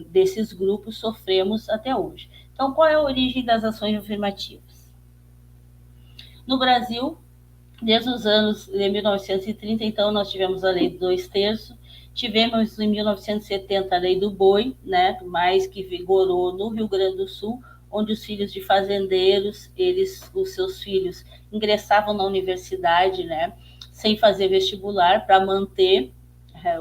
desses grupos, sofremos até hoje. Então, qual é a origem das ações afirmativas? No Brasil, desde os anos de 1930, então, nós tivemos a Lei do 2/3, tivemos em 1970 a Lei do Boi, né, mais que vigorou no Rio Grande do Sul, onde os filhos de fazendeiros, os seus filhos ingressavam na universidade, né, sem fazer vestibular, para manter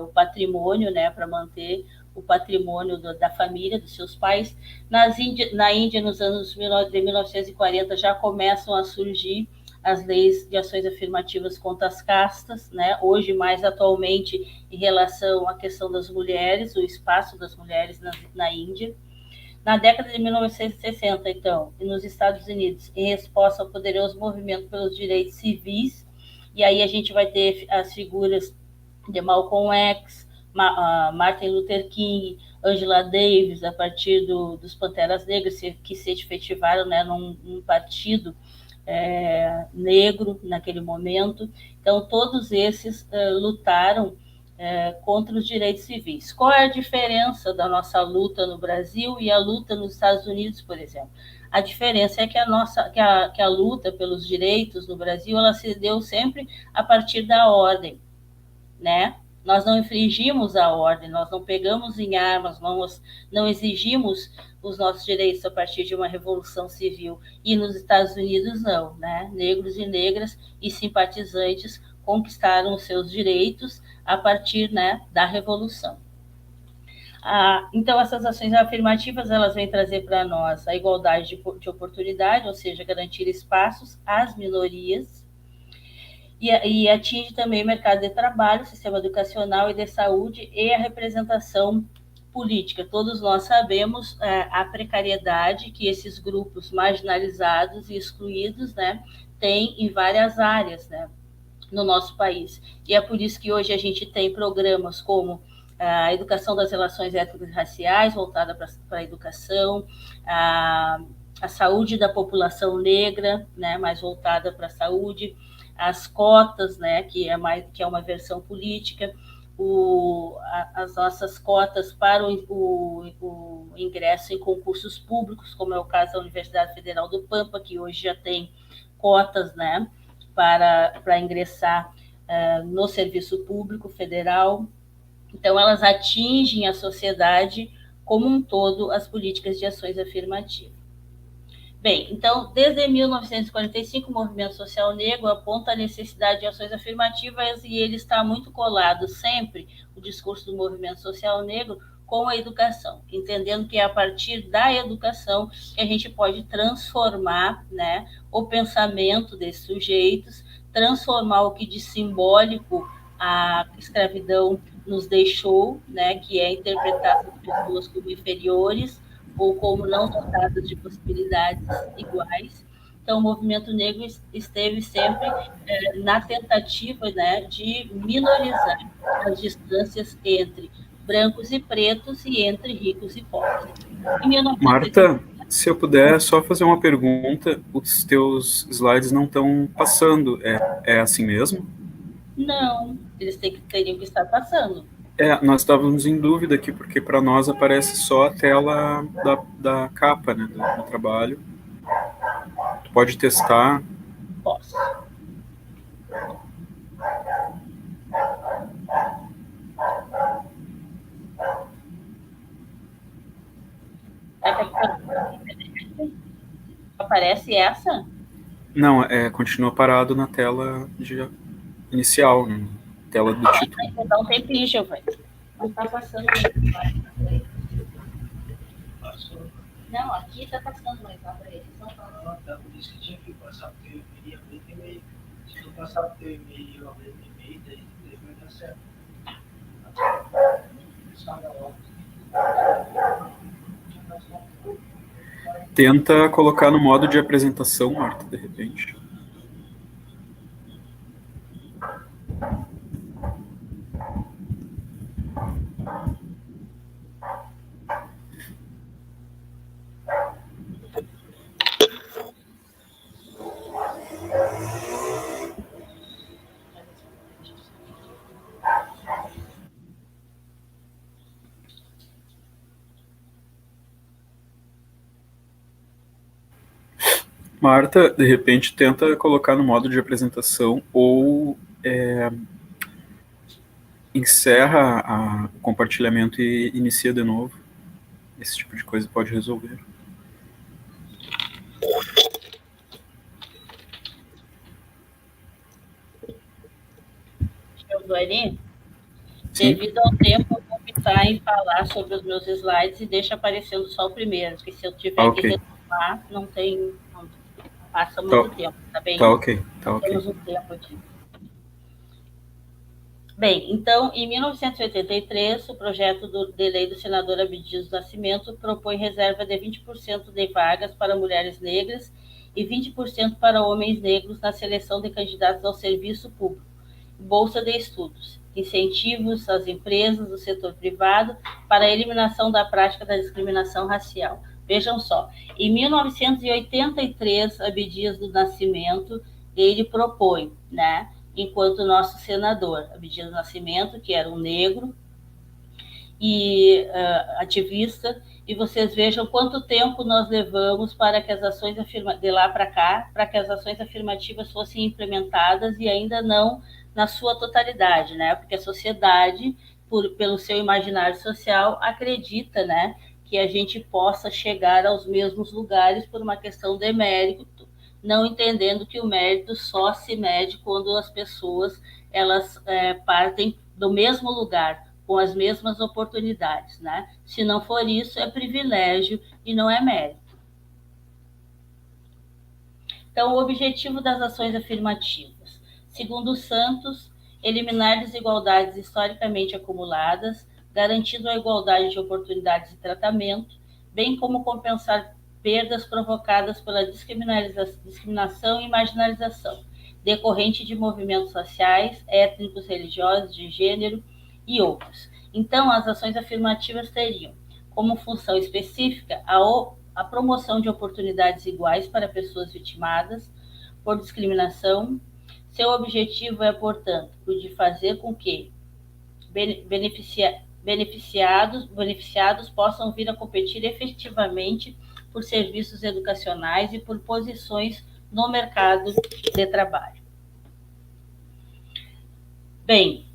o patrimônio, né, para manter o patrimônio da família, dos seus pais. Na Índia, nos anos de 1940, já começam a surgir as leis de ações afirmativas contra as castas, né? Hoje, mais atualmente, em relação à questão das mulheres, o espaço das mulheres na Índia. Na década de 1960, então, e nos Estados Unidos, em resposta ao poderoso movimento pelos direitos civis, e aí a gente vai ter as figuras de Malcolm X, Martin Luther King, Angela Davis, a partir dos Panteras Negras, que se efetivaram, né, num partido negro naquele momento. Então, todos esses lutaram contra os direitos civis. Qual é a diferença da nossa luta no Brasil e a luta nos Estados Unidos, por exemplo? A diferença é que a luta pelos direitos no Brasil, ela se deu sempre a partir da ordem, né? Nós não infringimos a ordem, nós não pegamos em armas, nós não exigimos os nossos direitos a partir de uma revolução civil. E nos Estados Unidos, não, né? Negros e negras e simpatizantes conquistaram os seus direitos a partir, né, da revolução. Então, essas ações afirmativas, elas vêm trazer para nós a igualdade de oportunidade, ou seja, garantir espaços às minorias, e atinge também o mercado de trabalho, o sistema educacional e de saúde e a representação política. Todos nós sabemos a precariedade que esses grupos marginalizados e excluídos, né, têm em várias áreas, né, no nosso país. E é por isso que hoje a gente tem programas como a educação das relações étnicas e raciais, voltada para a educação, a saúde da população negra, né, mais voltada para a saúde, as cotas, né, que é uma versão política, as nossas cotas para o ingresso em concursos públicos, como é o caso da Universidade Federal do Pampa, que hoje já tem cotas, né, para ingressar no serviço público federal. Então, elas atingem a sociedade como um todo, as políticas de ações afirmativas. Bem, então, desde 1945, o movimento social negro aponta a necessidade de ações afirmativas e ele está muito colado sempre, o discurso do movimento social negro, com a educação, entendendo que é a partir da educação que a gente pode transformar, né, o pensamento desses sujeitos, transformar o que de simbólico a escravidão nos deixou, né, que é interpretar as pessoas como inferiores, ou como não dotadas de possibilidades iguais. Então, o movimento negro esteve sempre na tentativa, né, de minorizar as distâncias entre brancos e pretos e entre ricos e pobres. Marta, se eu puder só fazer uma pergunta, os teus slides não estão passando, é assim mesmo? Não, eles teriam que estar passando. Nós estávamos em dúvida aqui, porque para nós aparece só a tela da capa, né, do trabalho. Tu pode testar? Posso. Aparece essa? Não, continua parado na tela inicial, né? Tela do título. Vou dar um tempinho, Giovanni. Não está passando. Não, aqui está passando, mas lá para eles não está. Não, tá, por isso que tinha que passar, porque eu queria abrir o e-mail. Se eu passar o teu e-mail e eu abrir o e-mail, daí vai dar certo. Tenta colocar no modo de apresentação, Marta, de repente. Marta, de repente, tenta colocar no modo de apresentação ou encerra o compartilhamento e inicia de novo. Esse tipo de coisa pode resolver. Giovanni, devido ao tempo, eu vou optar em falar sobre os meus slides e deixa aparecendo só o primeiro, porque se eu tiver que retomar, não passa muito tempo, tá bem? Tá ok. Temos um tempo aqui. Bem, então, em 1983, o projeto de lei do senador Abdias do Nascimento propõe reserva de 20% de vagas para mulheres negras e 20% para homens negros na seleção de candidatos ao serviço público, bolsa de estudos, incentivos às empresas do setor privado para a eliminação da prática da discriminação racial. Vejam só, em 1983, Abdias do Nascimento, ele propõe, né, enquanto nosso senador, Abdias do Nascimento, que era um negro e ativista, e vocês vejam quanto tempo nós levamos para que as ações de lá para cá, para que as ações afirmativas fossem implementadas e ainda não na sua totalidade, né? Porque a sociedade, pelo seu imaginário social, acredita, né, que a gente possa chegar aos mesmos lugares por uma questão de mérito, não entendendo que o mérito só se mede quando as pessoas elas partem do mesmo lugar, com as mesmas oportunidades, né? Se não for isso, é privilégio e não é mérito. Então, o objetivo das ações afirmativas. Segundo Santos, eliminar desigualdades historicamente acumuladas, garantindo a igualdade de oportunidades e tratamento, bem como compensar perdas provocadas pela discriminação e marginalização, decorrente de movimentos sociais, étnicos, religiosos, de gênero e outros. Então, as ações afirmativas teriam como função específica a promoção de oportunidades iguais para pessoas vitimadas por discriminação. Seu objetivo é, portanto, o de fazer com que beneficiados possam vir a competir efetivamente por serviços educacionais e por posições no mercado de trabalho. Bem,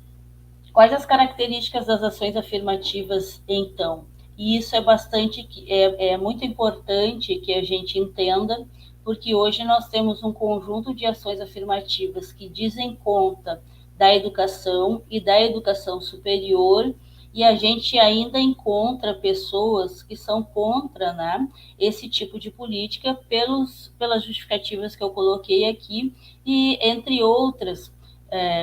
quais as características das ações afirmativas, então? E isso é muito importante que a gente entenda, porque hoje nós temos um conjunto de ações afirmativas que dizem conta da educação e da educação superior, e a gente ainda encontra pessoas que são contra, né, esse tipo de política pelas justificativas que eu coloquei aqui, e entre outras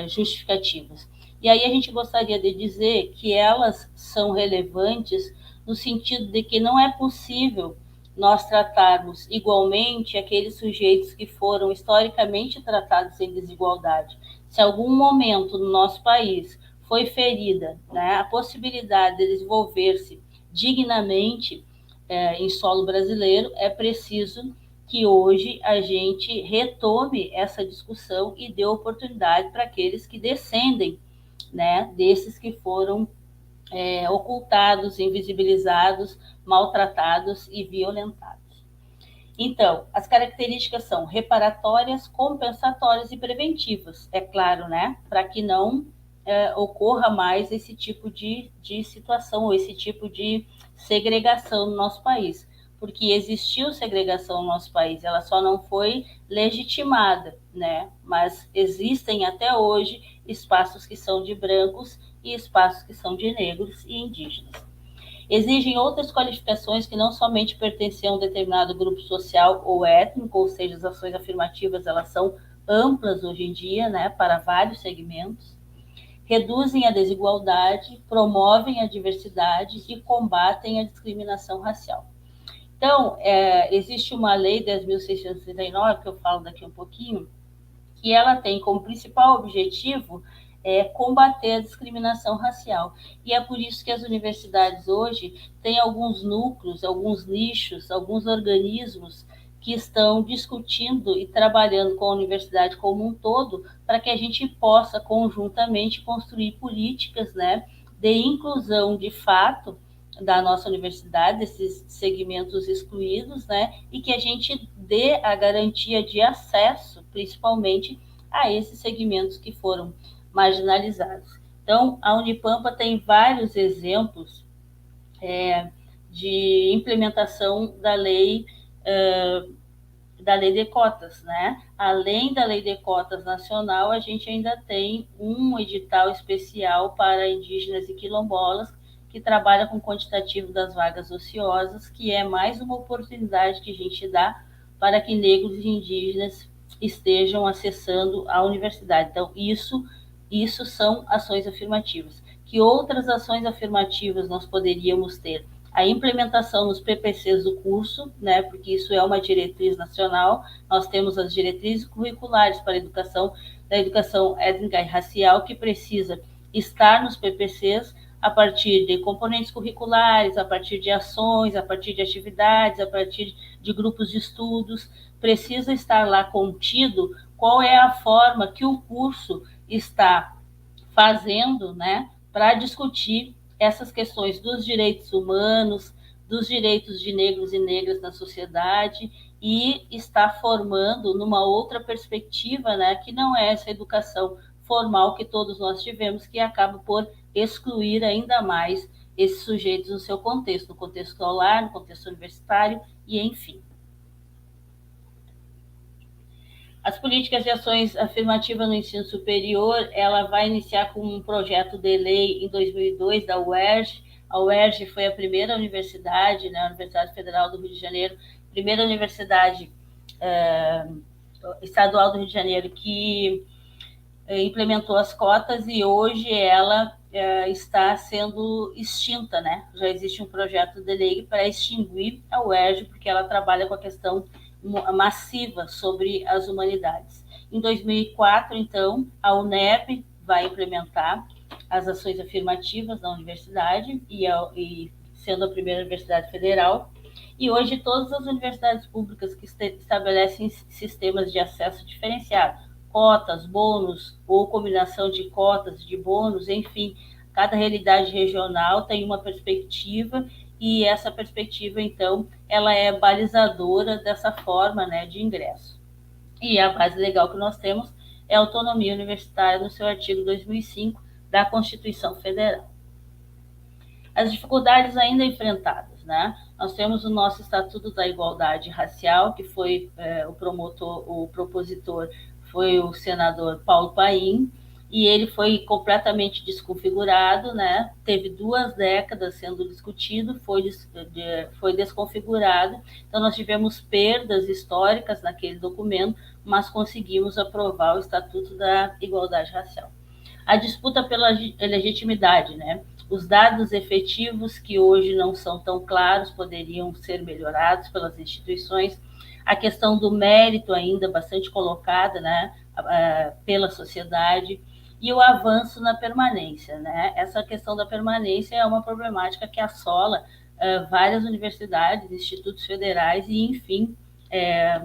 justificativas. E aí a gente gostaria de dizer que elas são relevantes no sentido de que não é possível nós tratarmos igualmente aqueles sujeitos que foram historicamente tratados em desigualdade. Se algum momento no nosso país foi ferida, né, a possibilidade de desenvolver-se dignamente em solo brasileiro, é preciso que hoje a gente retome essa discussão e dê oportunidade para aqueles que descendem, né, desses que foram ocultados, invisibilizados, maltratados e violentados. Então, as características são reparatórias, compensatórias e preventivas, é claro, né, para que não ocorra mais esse tipo de situação, ou esse tipo de segregação no nosso país, porque existiu segregação no nosso país, ela só não foi legitimada, né, mas existem até hoje espaços que são de brancos e espaços que são de negros e indígenas. Exigem outras qualificações que não somente pertencem a um determinado grupo social ou étnico, ou seja, as ações afirmativas elas são amplas hoje em dia, né, para vários segmentos. Reduzem a desigualdade, promovem a diversidade e combatem a discriminação racial. Então, existe uma lei 10.639, que eu falo daqui um pouquinho, que ela tem como principal objetivo combater a discriminação racial. E é por isso que as universidades hoje têm alguns núcleos, alguns nichos, alguns organismos que estão discutindo e trabalhando com a universidade como um todo, para que a gente possa conjuntamente construir políticas, né, de inclusão de fato da nossa universidade, desses segmentos excluídos, né, e que a gente dê a garantia de acesso, principalmente, a esses segmentos que foram marginalizados. Então, a Unipampa tem vários exemplos de implementação da lei de cotas, né? Além da lei de cotas nacional, a gente ainda tem um edital especial para indígenas e quilombolas, que trabalha com o quantitativo das vagas ociosas, que é mais uma oportunidade que a gente dá para que negros e indígenas estejam acessando a universidade. Então, isso são ações afirmativas. Que outras ações afirmativas nós poderíamos ter? A implementação nos PPCs do curso, né, porque isso é uma diretriz nacional. Nós temos as diretrizes curriculares para a educação, da educação étnica e racial, que precisa estar nos PPCs a partir de componentes curriculares, a partir de ações, a partir de atividades, a partir de grupos de estudos. Precisa estar lá contido qual é a forma que o curso está fazendo, né, para discutir essas questões dos direitos humanos, dos direitos de negros e negras na sociedade, e está formando numa outra perspectiva, né, que não é essa educação formal que todos nós tivemos, que acaba por excluir ainda mais esses sujeitos no seu contexto, no contexto escolar, no contexto universitário e enfim. As políticas de ações afirmativas no ensino superior, ela vai iniciar com um projeto de lei em 2002 da UERJ. A UERJ foi a primeira universidade, né, a Universidade Federal do Rio de Janeiro, primeira universidade estadual do Rio de Janeiro que implementou as cotas, e hoje ela está sendo extinta, né? Já existe um projeto de lei para extinguir a UERJ, porque ela trabalha com a questão massiva sobre as humanidades. Em 2004, então, a UNEP vai implementar as ações afirmativas na universidade, e sendo a primeira universidade federal, e hoje todas as universidades públicas que estabelecem sistemas de acesso diferenciado, cotas, bônus, ou combinação de cotas, de bônus, enfim, Cada realidade regional tem uma perspectiva e essa perspectiva, então, ela é balizadora dessa forma, né, de ingresso. E a base legal que nós temos é a autonomia universitária no seu artigo 2005 da Constituição Federal. As dificuldades ainda enfrentadas, né? Nós temos o nosso Estatuto da Igualdade Racial, que foi o propositor foi o senador Paulo Paim, e ele foi completamente desconfigurado, né? Teve 2 décadas sendo discutido, foi desconfigurado. Então, nós tivemos perdas históricas naquele documento, mas conseguimos aprovar o Estatuto da Igualdade Racial. A disputa pela legitimidade, né? Os dados efetivos, que hoje não são tão claros, poderiam ser melhorados pelas instituições. A questão do mérito ainda bastante colocada, né, pela sociedade, e o avanço na permanência, né? Essa questão da permanência é uma problemática que assola várias universidades, institutos federais e, enfim,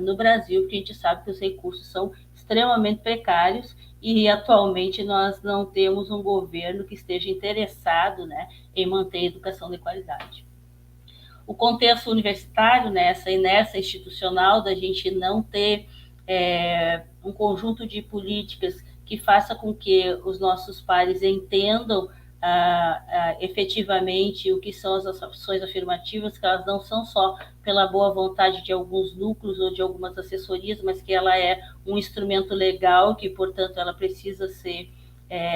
no Brasil, porque a gente sabe que os recursos são extremamente precários e atualmente nós não temos um governo que esteja interessado, né, em manter a educação de qualidade. O contexto universitário, né, essa inércia institucional da gente não ter um conjunto de políticas que faça com que os nossos pares entendam efetivamente o que são as ações afirmativas, que elas não são só pela boa vontade de alguns núcleos ou de algumas assessorias, mas que ela é um instrumento legal, que, portanto, ela precisa ser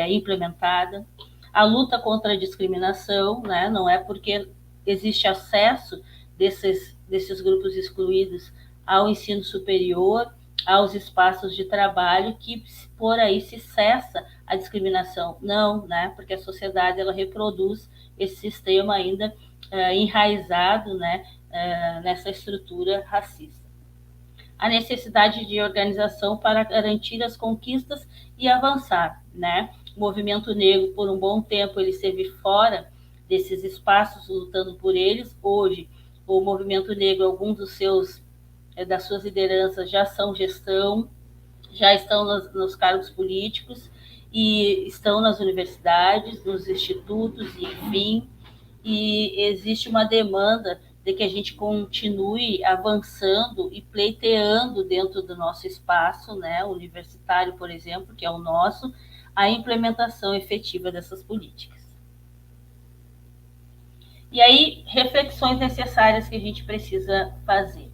implementada. A luta contra a discriminação, né, não é porque existe acesso desses grupos excluídos ao ensino superior, aos espaços de trabalho, que por aí se cessa a discriminação. Não, né? Porque a sociedade ela reproduz esse sistema ainda enraizado, né, nessa estrutura racista. A necessidade de organização para garantir as conquistas e avançar, né? O movimento negro, por um bom tempo, ele esteve fora desses espaços, lutando por eles. Hoje, o movimento negro, alguns das suas lideranças já são gestão, já estão nos cargos políticos e estão nas universidades, nos institutos, enfim, e existe uma demanda de que a gente continue avançando e pleiteando dentro do nosso espaço, né, universitário, por exemplo, que é o nosso, a implementação efetiva dessas políticas. E aí, reflexões necessárias que a gente precisa fazer.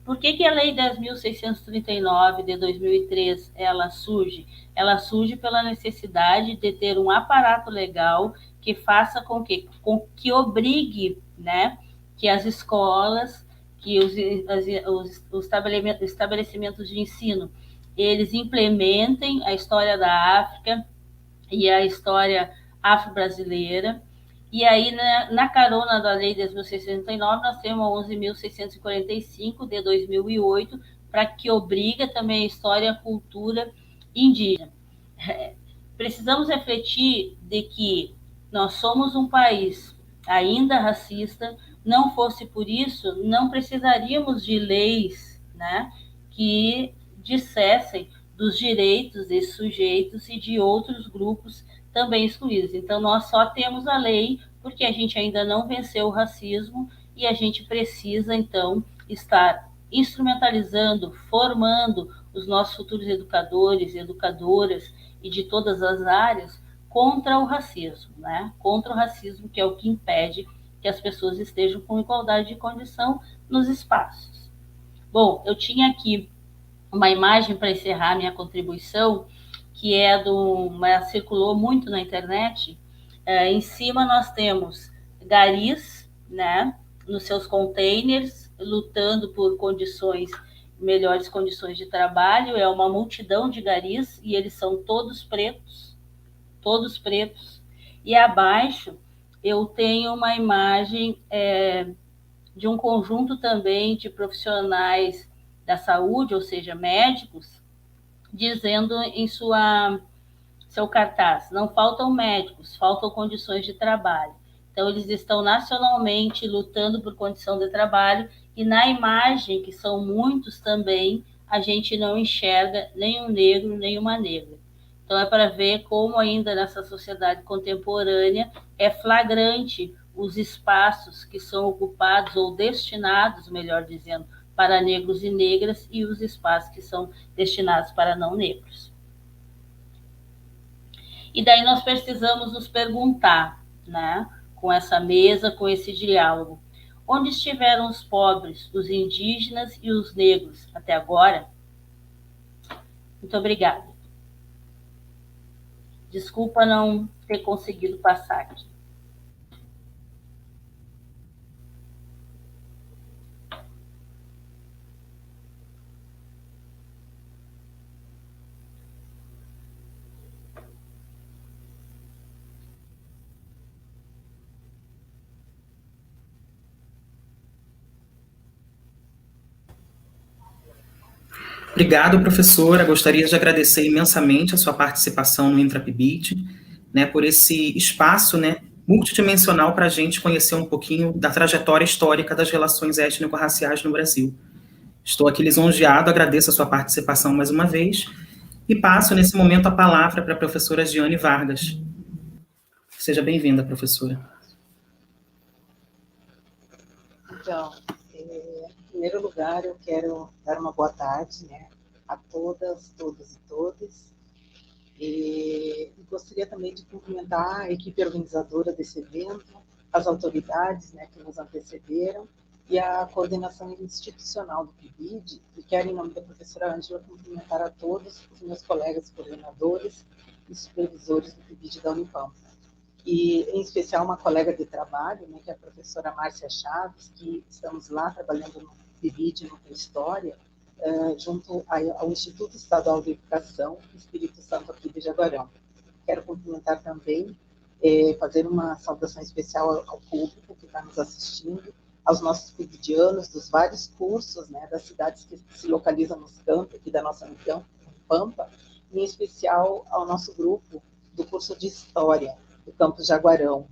Por que a Lei 10.639 de 2003 ela surge? Ela surge pela necessidade de ter um aparato legal que faça com que obrigue, né, que as escolas, que os estabelecimentos de ensino, eles implementem a história da África e a história afro-brasileira. E aí, na carona da Lei 10.639, nós temos a 11.645 de 2008, para que obriga também a história e a cultura indígena. Precisamos refletir de que nós somos um país ainda racista. Não fosse por isso, não precisaríamos de leis, né, que dissessem dos direitos desses sujeitos e de outros grupos também excluídos. Então, nós só temos a lei porque a gente ainda não venceu o racismo e a gente precisa, então, estar instrumentalizando, formando os nossos futuros educadores e educadoras e de todas as áreas contra o racismo, né? Contra o racismo, que é o que impede que as pessoas estejam com igualdade de condição nos espaços. Bom, eu tinha aqui uma imagem para encerrar minha contribuição, que circulou muito na internet. Em cima nós temos garis, né, nos seus containers, lutando por melhores condições de trabalho. É uma multidão de garis e eles são todos pretos. E abaixo eu tenho uma imagem de um conjunto também de profissionais da saúde, ou seja, médicos, dizendo em seu cartaz: não faltam médicos, faltam condições de trabalho. Então, eles estão nacionalmente lutando por condição de trabalho, e na imagem, que são muitos também, a gente não enxerga nem um negro, nem uma negra. Então, Então, é para ver como ainda nessa sociedade contemporânea é flagrante os espaços que são ocupados ou destinados, melhor dizendo, para negros e negras e os espaços que são destinados para não negros. E daí nós precisamos nos perguntar, né, com essa mesa, com esse diálogo, onde estiveram os pobres, os indígenas e os negros até agora? Muito obrigada. Desculpa não ter conseguido passar aqui. Obrigado, professora. Gostaria de agradecer imensamente a sua participação no IntraPibid, né, por esse espaço, né, multidimensional para a gente conhecer um pouquinho da trajetória histórica das relações étnico-raciais no Brasil. Estou aqui lisonjeado, agradeço a sua participação mais uma vez e passo, nesse momento, a palavra para a professora Giane Vargas. Seja bem-vinda, professora. Então, em primeiro lugar, eu quero dar uma boa tarde, né, a todas, todos e todas. E gostaria também de cumprimentar a equipe organizadora desse evento, as autoridades, né, que nos antecederam, e a coordenação institucional do PIBID, e quero, em nome da professora Ângela, cumprimentar a todos os meus colegas coordenadores e supervisores do PIBID da Unipampa. E, em especial, uma colega de trabalho, né, que é a professora Márcia Chaves, que estamos lá trabalhando no PIBID, no História, junto ao Instituto Estadual de Educação Espírito Santo aqui de Jaguarão. Quero cumprimentar também, fazer uma saudação especial ao público que está nos assistindo, aos nossos pibidianos dos vários cursos, né, das cidades que se localizam nos campos aqui da nossa Pampa, e em especial ao nosso grupo do curso de História do Campus Jaguarão,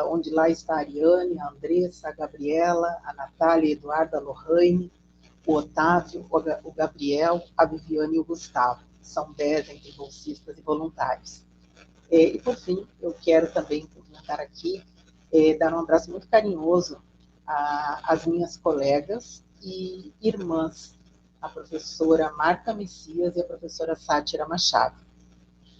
onde lá está a Ariane, a Andressa, a Gabriela, a Natália, a Eduarda, a Lohane, o Otávio, o Gabriel, a Viviane e o Gustavo. São 10 entre bolsistas e voluntários. E, por fim, eu quero também cumprimentar aqui, dar um abraço muito carinhoso às minhas colegas e irmãs, a professora Marta Messias e a professora Sátira Machado.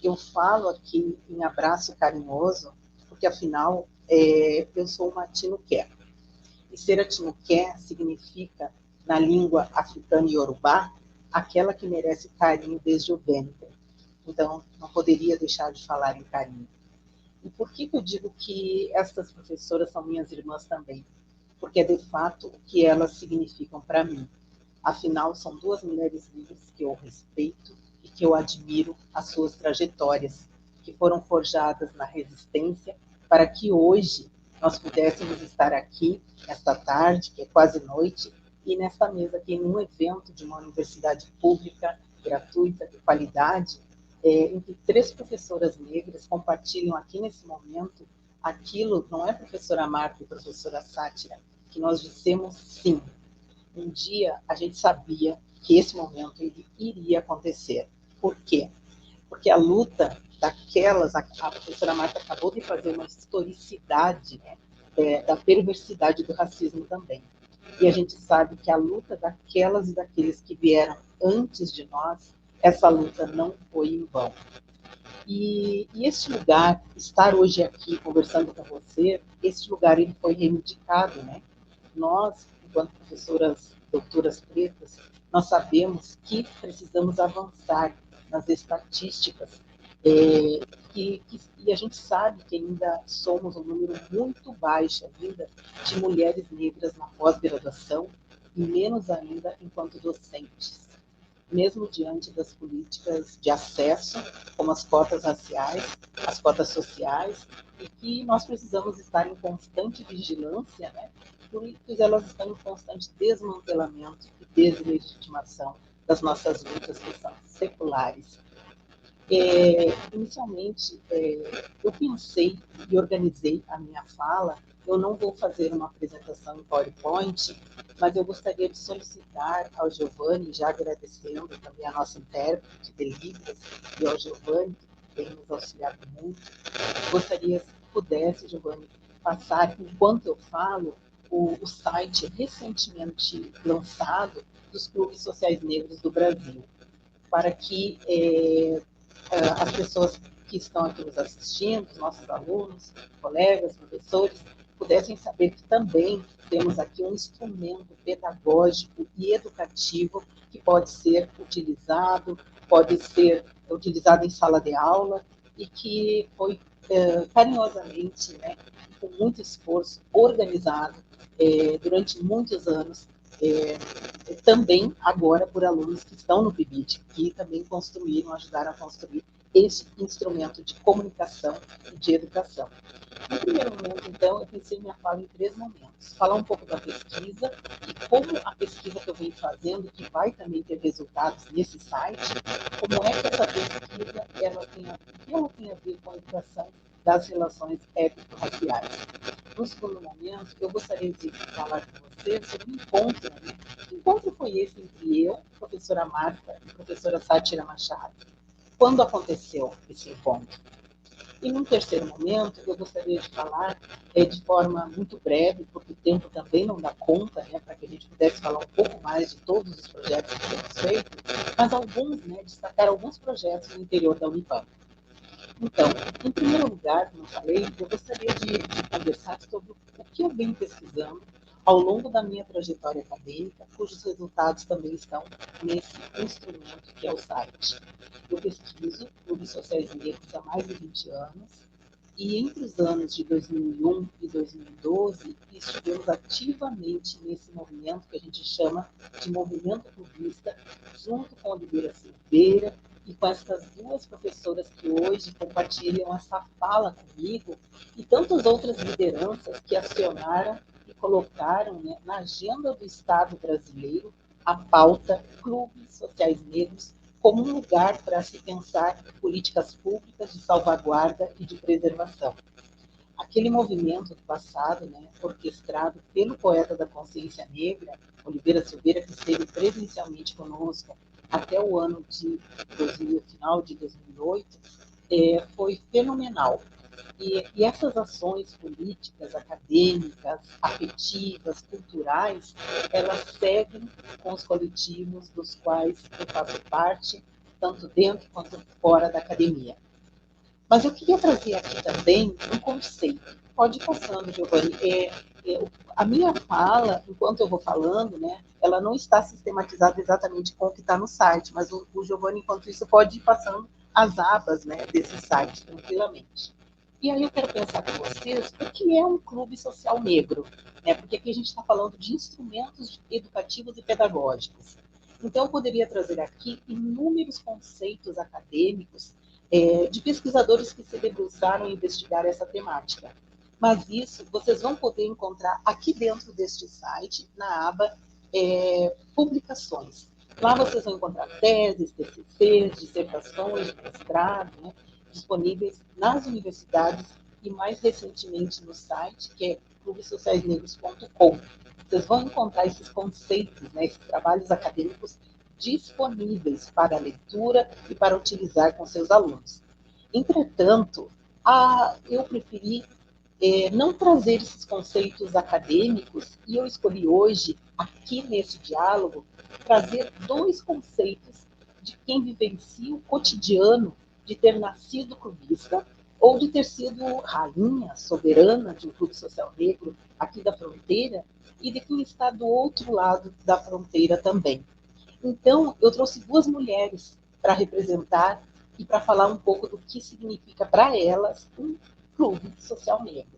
Eu falo aqui em abraço carinhoso, porque, afinal, eu sou uma Tinuqué. E ser a Tinuqué significa, na língua africana e iorubá, aquela que merece carinho desde o ventre. Então, não poderia deixar de falar em carinho. E por que eu digo que estas professoras são minhas irmãs também? Porque é, de fato, o que elas significam para mim. Afinal, são duas mulheres livres que eu respeito e que eu admiro as suas trajetórias, que foram forjadas na resistência para que hoje nós pudéssemos estar aqui, nesta tarde, que é quase noite, e nesta mesa aqui, num evento de uma universidade pública, gratuita, de qualidade, em que 3 professoras negras compartilham aqui nesse momento aquilo, não é professora Marta e professora Sátira, que nós dissemos sim. Um dia a gente sabia que esse momento ele iria acontecer. Por quê? Porque a luta daquelas, a professora Marta acabou de fazer uma historicidade, né, da perversidade do racismo também. E a gente sabe que a luta daquelas e daqueles que vieram antes de nós, essa luta não foi em vão. E este lugar, estar hoje aqui conversando com você, este lugar ele foi reivindicado, né? Nós, enquanto professoras, doutoras pretas, nós sabemos que precisamos avançar nas estatísticas, e a gente sabe que ainda somos um número muito baixo ainda de mulheres negras na pós-graduação e menos ainda enquanto docentes, mesmo diante das políticas de acesso, como as cotas raciais, as cotas sociais, e que nós precisamos estar em constante vigilância, né, pois elas estão em constante desmantelamento e deslegitimação das nossas lutas que são seculares. Inicialmente, eu pensei e organizei a minha fala. Eu não vou fazer uma apresentação em PowerPoint, mas eu gostaria de solicitar ao Giovanni, já agradecendo também a nossa intérprete de Libras, e ao Giovanni, tem nos auxiliado muito. Gostaria, se pudesse, Giovanni, passar, enquanto eu falo, o site recentemente lançado dos clubes sociais negros do Brasil, para que as pessoas que estão aqui nos assistindo, os nossos alunos, colegas, professores, pudessem saber que também temos aqui um instrumento pedagógico e educativo que pode ser utilizado em sala de aula e que foi carinhosamente, né, com muito esforço, organizado durante muitos anos, também agora por alunos que estão no PIBID, que também ajudaram a construir esse instrumento de comunicação e de educação. No primeiro momento, então, eu pensei minha fala em 3 momentos. Falar um pouco da pesquisa e como a pesquisa que eu venho fazendo, que vai também ter resultados nesse site, como é que essa pesquisa ela tem a ver com a educação das relações étnico-raciais. No segundo momento, eu gostaria de falar com você sobre um encontro. Né? Que encontro foi esse entre eu, professora Marta e professora Sátira Machado? Quando aconteceu esse encontro? E num terceiro momento, eu gostaria de falar de forma muito breve, porque o tempo também não dá conta, né, para que a gente pudesse falar um pouco mais de todos os projetos que temos feito, mas destacar alguns projetos no interior da Unipampa. Então, em primeiro lugar, como eu falei, eu gostaria de conversar sobre o que eu venho pesquisando ao longo da minha trajetória acadêmica, cujos resultados também estão nesse instrumento que é o site. Eu pesquiso clubes sociais negros há mais de 20 anos, e entre os anos de 2001 e 2012, estivemos ativamente nesse movimento que a gente chama de movimento clubista, junto com Oliveira Silveira e com essas 2 professoras que hoje compartilham essa fala comigo, e tantas outras lideranças que acionaram e colocaram, né, na agenda do Estado brasileiro a pauta clubes sociais negros como um lugar para se pensar políticas públicas de salvaguarda e de preservação. Aquele movimento do passado, né, orquestrado pelo poeta da consciência negra, Oliveira Silveira, que esteve presencialmente conosco até o ano de 2000, final de 2008, foi fenomenal. E essas ações políticas, acadêmicas, afetivas, culturais, elas seguem com os coletivos dos quais eu faço parte, tanto dentro quanto fora da academia. Mas eu queria trazer aqui também um conceito. Pode ir passando, Giovanni. A minha fala, enquanto eu vou falando, né, ela não está sistematizada exatamente com o que está no site, mas o Giovanni, enquanto isso, pode ir passando as abas, né, desse site tranquilamente. E aí eu quero pensar com vocês o que é um clube social negro, né? Porque aqui a gente está falando de instrumentos educativos e pedagógicos. Então, eu poderia trazer aqui inúmeros conceitos acadêmicos de pesquisadores que se debruçaram em investigar essa temática. Mas isso vocês vão poder encontrar aqui dentro deste site, na aba Publicações. Lá vocês vão encontrar teses, TCCs, dissertações de mestrado, né, disponíveis nas universidades e mais recentemente no site, que é clubesociaisnegros.com. Vocês vão encontrar esses conceitos, né, esses trabalhos acadêmicos disponíveis para leitura e para utilizar com seus alunos. Entretanto, eu preferi não trazer esses conceitos acadêmicos, e eu escolhi hoje, aqui nesse diálogo, trazer 2 conceitos de quem vivencia o cotidiano de ter nascido clubista ou de ter sido rainha, soberana de um clube social negro aqui da fronteira, e de quem está do outro lado da fronteira também. Então, eu trouxe 2 mulheres para representar e para falar um pouco do que significa para elas um clube social negro.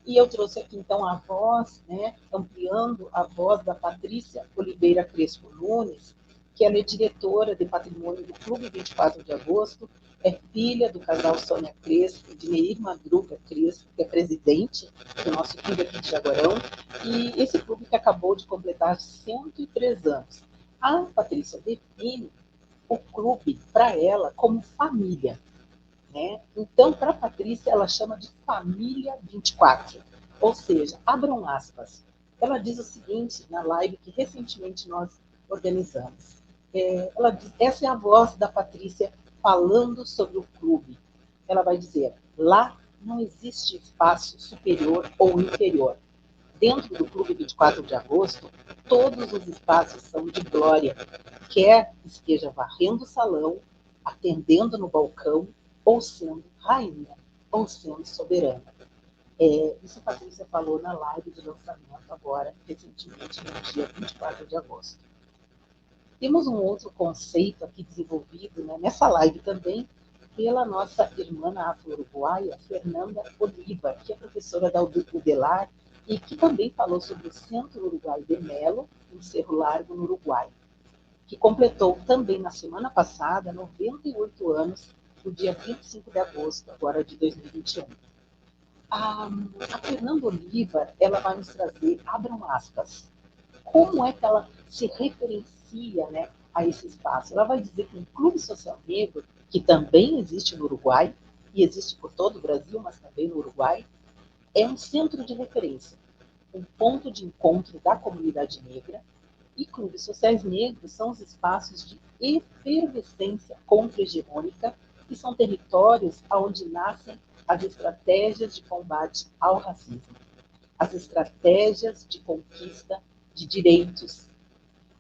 E eu trouxe aqui, então, a voz, né, ampliando a voz da Patrícia Oliveira Crespo Nunes, que ela é diretora de patrimônio do Clube 24 de Agosto, é filha do casal Sônia Crespo e de Neir Madruga Crespo, que é presidente do nosso clube aqui de Jaguarão, e esse clube que acabou de completar 103 anos. A Patrícia define o clube, para ela, como família. Né? Então, para a Patrícia, ela chama de Família 24. Ou seja, abram aspas. Ela diz o seguinte, na live que recentemente nós organizamos. Ela diz, essa é a voz da Patrícia falando sobre o clube. ela vai dizer: lá não existe espaço superior ou inferior. Dentro do Clube 24 de Agosto, todos os espaços são de glória, quer esteja varrendo o salão, atendendo no balcão, ou sendo rainha, ou sendo soberana. Isso a Patrícia falou na live de lançamento agora, recentemente, no dia 24 de agosto. Temos um outro conceito aqui desenvolvido, né, nessa live também, pela nossa irmã afro-uruguaia, Fernanda Oliva, que é professora da UDELAR e que também falou sobre o Centro Uruguai de Melo, em Cerro Largo, no Uruguai, que completou também na semana passada 98 anos, no dia 25 de agosto, agora de 2021. A Fernanda Oliva, ela vai nos trazer, abram aspas, como é que ela se referencia, né, a esse espaço. Ela vai dizer que um clube social negro, que também existe no Uruguai, e existe por todo o Brasil, mas também no Uruguai, é um centro de referência, um ponto de encontro da comunidade negra, e clubes sociais negros são os espaços de efervescência contra-hegemônica, que são territórios onde nascem as estratégias de combate ao racismo, as estratégias de conquista de direitos,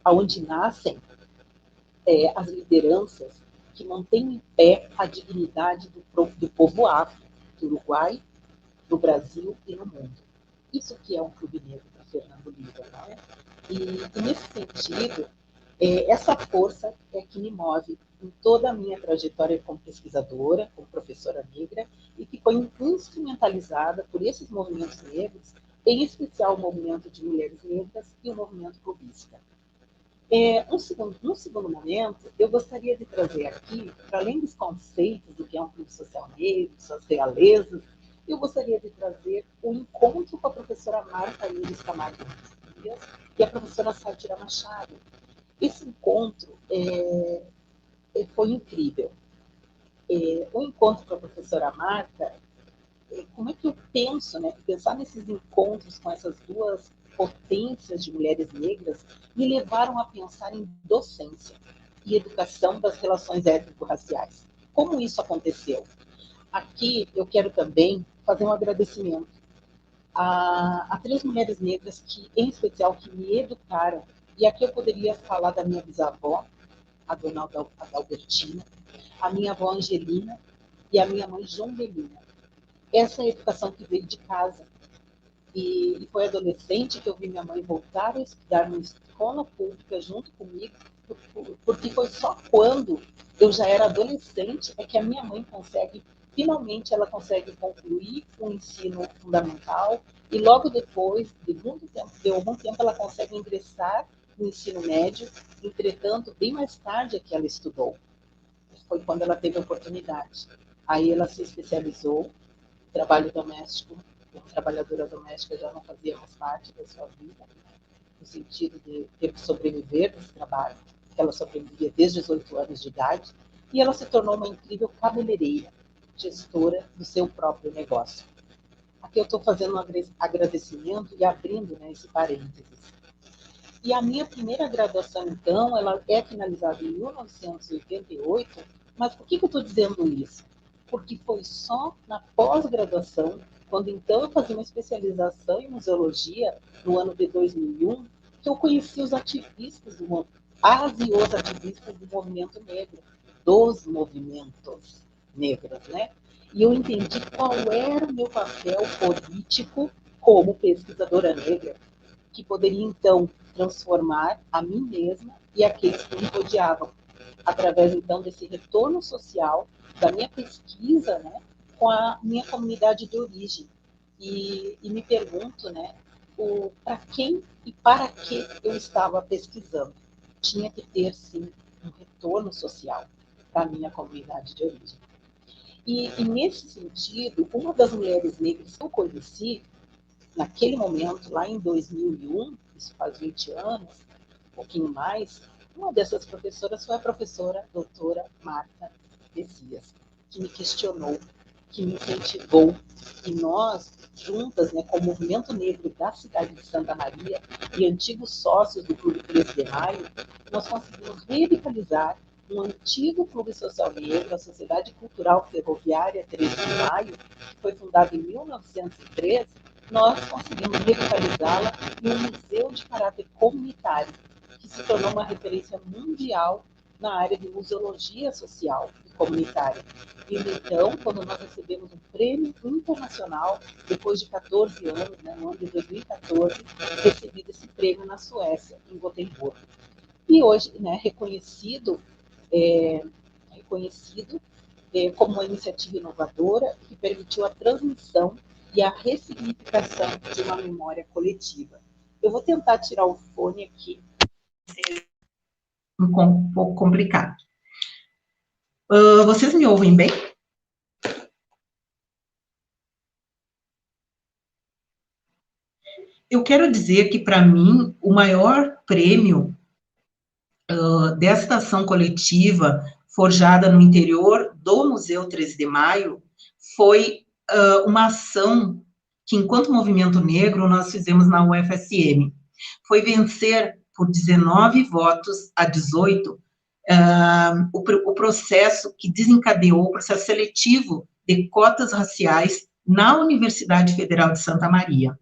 onde nascem as lideranças que mantêm em pé a dignidade do povo afro, do Uruguai, do Brasil e no mundo. Isso que é um clube negro para Fernando Oliva, não é? E nesse sentido, essa força é que me move em toda a minha trajetória como pesquisadora, como professora negra, e que foi instrumentalizada por esses movimentos negros, em especial o movimento de mulheres negras e o movimento clubista. No segundo momento, eu gostaria de trazer aqui, para além dos conceitos do que é um clube social negro, suas realezas, eu gostaria de trazer o encontro com a professora Marta Iris Camargo Dias e a professora Sátira Machado. Esse encontro foi incrível. O encontro com a professora Marta, como é que eu penso, né? Pensar nesses encontros com essas duas potências de mulheres negras me levaram a pensar em docência e educação das relações étnico-raciais. Como isso aconteceu? Aqui eu quero também fazer um agradecimento a 3 mulheres negras que, em especial, que me educaram. E aqui eu poderia falar da minha bisavó, a dona Adalbertina, a minha avó Angelina e a minha mãe João Belina. Essa é a educação que veio de casa. E foi adolescente que eu vi minha mãe voltar a estudar numa escola pública junto comigo, porque foi só quando eu já era adolescente é que a minha mãe finalmente ela consegue concluir o ensino fundamental e logo depois, de algum tempo, ela consegue ingressar no ensino médio, entretanto, bem mais tarde é que ela estudou. Foi quando ela teve a oportunidade. Aí ela se especializou em trabalho doméstico, como trabalhadora doméstica já não fazia mais parte da sua vida, no sentido de ter que sobreviver desse trabalho, que ela sobrevivia desde os 8 anos de idade, e ela se tornou uma incrível cabeleireira, gestora do seu próprio negócio. Aqui eu estou fazendo um agradecimento e abrindo, né, esse parênteses. E a minha primeira graduação, então, ela é finalizada em 1988, mas por que eu estou dizendo isso? Porque foi só na pós-graduação, quando então eu fazia uma especialização em museologia, no ano de 2001, que eu conheci os ativistas, as e os ativistas do movimento negro, dos movimentos negros, né? E eu entendi qual era o meu papel político como pesquisadora negra, que poderia, então, transformar a mim mesma e aqueles que me rodeavam, através, então, desse retorno social da minha pesquisa, né, com a minha comunidade de origem. E me pergunto, né, para quem e para que eu estava pesquisando. Tinha que ter, sim, um retorno social para a minha comunidade de origem. E nesse sentido, uma das mulheres negras que eu conheci, naquele momento, lá em 2001, isso faz 20 anos, um pouquinho mais, uma dessas professoras foi a professora doutora Marta Messias, que me questionou, que me incentivou, e nós, juntas, né, com o Movimento Negro da cidade de Santa Maria e antigos sócios do Clube 13 de Maio, nós conseguimos revitalizar um antigo clube social negro, a Sociedade Cultural Ferroviária 13 de Maio, que foi fundada em 1903, nós conseguimos revitalizá-la em um museu de caráter comunitário, que se tornou uma referência mundial na área de museologia social e comunitária. E então, quando nós recebemos um prêmio internacional, depois de 14 anos, né, no ano de 2014, recebido esse prêmio na Suécia, em Gotemburgo. E hoje, né, reconhecido como uma iniciativa inovadora que permitiu a transmissão e a ressignificação de uma memória coletiva. Eu vou tentar tirar o fone aqui. Um pouco complicado. Vocês me ouvem bem? Eu quero dizer que, para mim, o maior prêmio desta ação coletiva forjada no interior do Museu 13 de Maio foi uma ação que, enquanto movimento negro, nós fizemos na UFSM. Foi vencer, por 19 votos a 18, o processo que desencadeou o processo seletivo de cotas raciais na Universidade Federal de Santa Maria.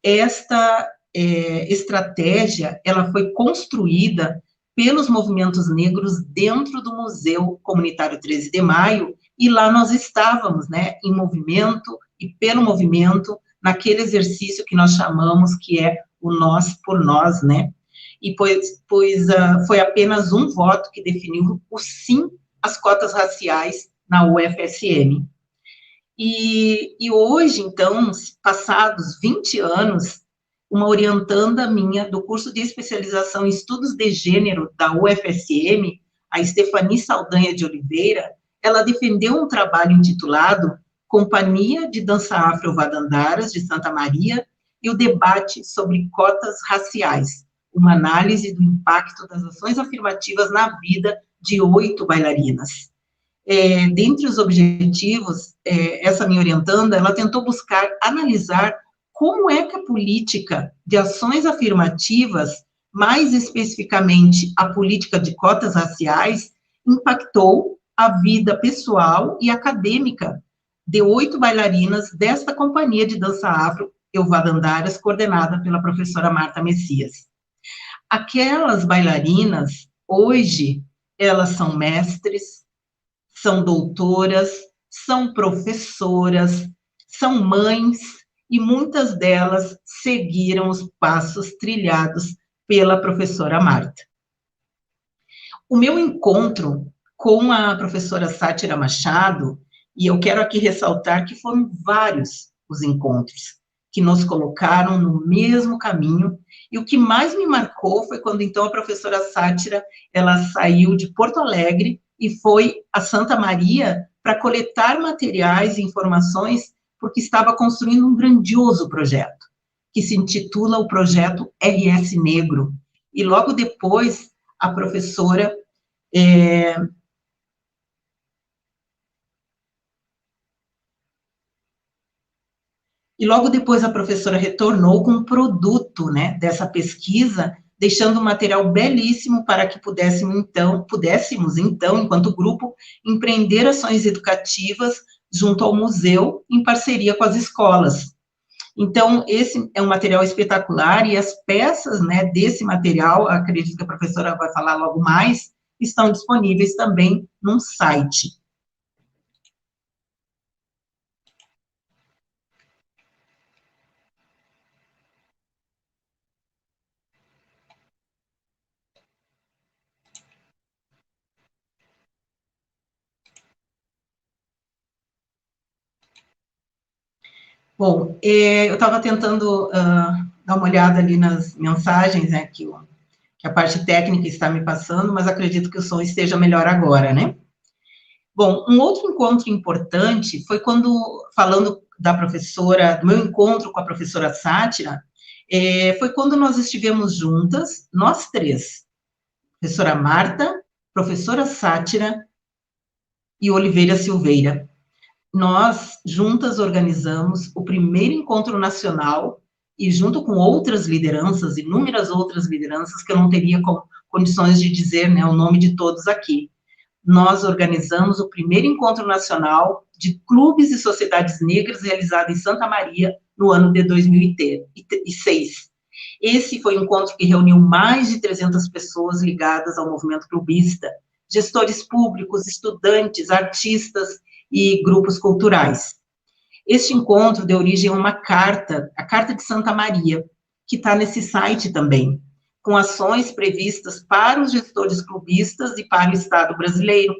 Esta estratégia, ela foi construída pelos movimentos negros dentro do Museu Comunitário 13 de Maio, e lá nós estávamos, né, em movimento e pelo movimento, naquele exercício que nós chamamos que é o nós por nós, né, e foi apenas um voto que definiu o sim às cotas raciais na UFSM. E hoje, então, passados 20 anos, uma orientanda minha do curso de especialização em estudos de gênero da UFSM, a Stephanie Saldanha de Oliveira, ela defendeu um trabalho intitulado Companhia de Dança Afro Vadandaras de Santa Maria e o debate sobre cotas raciais, uma análise do impacto das ações afirmativas na vida de 8 bailarinas. Dentre os objetivos, essa minha orientanda, ela tentou buscar analisar como é que a política de ações afirmativas, mais especificamente a política de cotas raciais, impactou a vida pessoal e acadêmica de 8 bailarinas desta companhia de dança afro, Vadandaras, coordenada pela professora Marta Messias. Aquelas bailarinas, hoje, elas são mestres, são doutoras, são professoras, são mães, e muitas delas seguiram os passos trilhados pela professora Marta. O meu encontro com a professora Sátira Machado, e eu quero aqui ressaltar que foram vários os encontros que nos colocaram no mesmo caminho, e o que mais me marcou foi quando, então, a professora Sátira, ela saiu de Porto Alegre e foi a Santa Maria para coletar materiais e informações, porque estava construindo um grandioso projeto, que se intitula o Projeto RS Negro. E logo depois, a professora retornou com um produto, né, dessa pesquisa, deixando um material belíssimo para que pudéssemos, então, enquanto grupo, empreender ações educativas junto ao museu, em parceria com as escolas. Então, esse é um material espetacular, e as peças, né, desse material, acredito que a professora vai falar logo mais, estão disponíveis também num site. Bom, eu estava tentando dar uma olhada ali nas mensagens, né, que a parte técnica está me passando, mas acredito que o som esteja melhor agora, né? Bom, um outro encontro importante foi quando, falando do meu encontro com a professora Sátira, foi quando nós estivemos juntas, nós 3, professora Marta, professora Sátira e Oliveira Silveira. Nós, juntas, organizamos o primeiro encontro nacional, e junto com outras lideranças, inúmeras outras lideranças, que eu não teria condições de dizer, né, o nome de todos aqui. Nós organizamos o primeiro encontro nacional de clubes e sociedades negras realizado em Santa Maria no ano de 2006. Esse foi um encontro que reuniu mais de 300 pessoas ligadas ao movimento clubista, gestores públicos, estudantes, artistas e grupos culturais. Este encontro deu origem a uma carta, a Carta de Santa Maria, que está nesse site também, com ações previstas para os gestores clubistas e para o Estado brasileiro,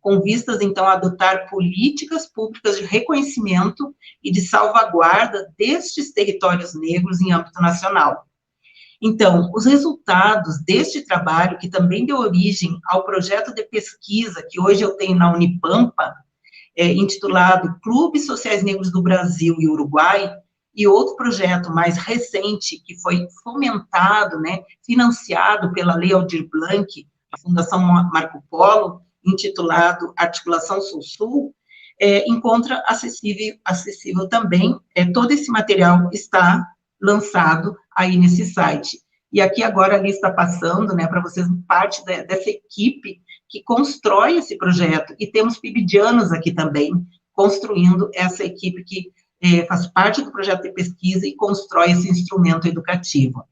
com vistas, então, a adotar políticas públicas de reconhecimento e de salvaguarda destes territórios negros em âmbito nacional. Então, os resultados deste trabalho, que também deu origem ao projeto de pesquisa que hoje eu tenho na Unipampa, intitulado Clubes Sociais Negros do Brasil e Uruguai, e outro projeto mais recente, que foi fomentado, né, financiado pela Lei Aldir Blanc, a Fundação Marco Polo, intitulado Articulação Sul-Sul, encontra acessível também. Todo esse material está lançado aí nesse site. E aqui agora ali está passando, né, para vocês, parte dessa equipe que constrói esse projeto, e temos pibidianos aqui também, construindo essa equipe que faz parte do projeto de pesquisa e constrói esse instrumento educativo.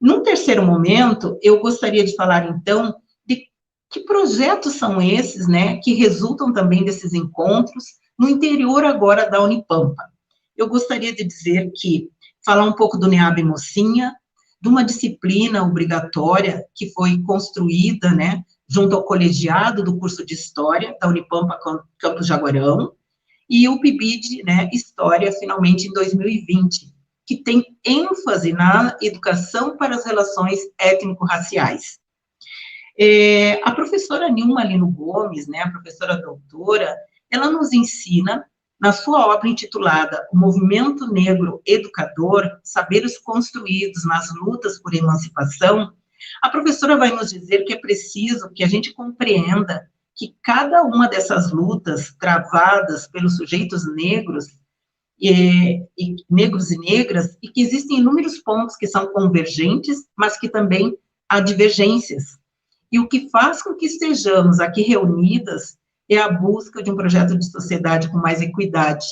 Num terceiro momento, eu gostaria de falar, então, de que projetos são esses, né, que resultam também desses encontros no interior agora da Unipampa. Eu gostaria de dizer que, falar um pouco do NEAB Mocinha, de uma disciplina obrigatória que foi construída, né, junto ao colegiado do curso de História da Unipampa Campus Jaguarão, e o PIBID, né, História, finalmente em 2020, que tem ênfase na educação para as relações étnico-raciais. A professora Nilma Lino Gomes, né, a professora doutora, ela nos ensina, na sua obra intitulada O Movimento Negro Educador, Saberes Construídos nas Lutas por Emancipação, a professora vai nos dizer que é preciso que a gente compreenda que cada uma dessas lutas travadas pelos sujeitos negros, negros e negras, e que existem inúmeros pontos que são convergentes, mas que também há divergências. E o que faz com que estejamos aqui reunidas é a busca de um projeto de sociedade com mais equidade.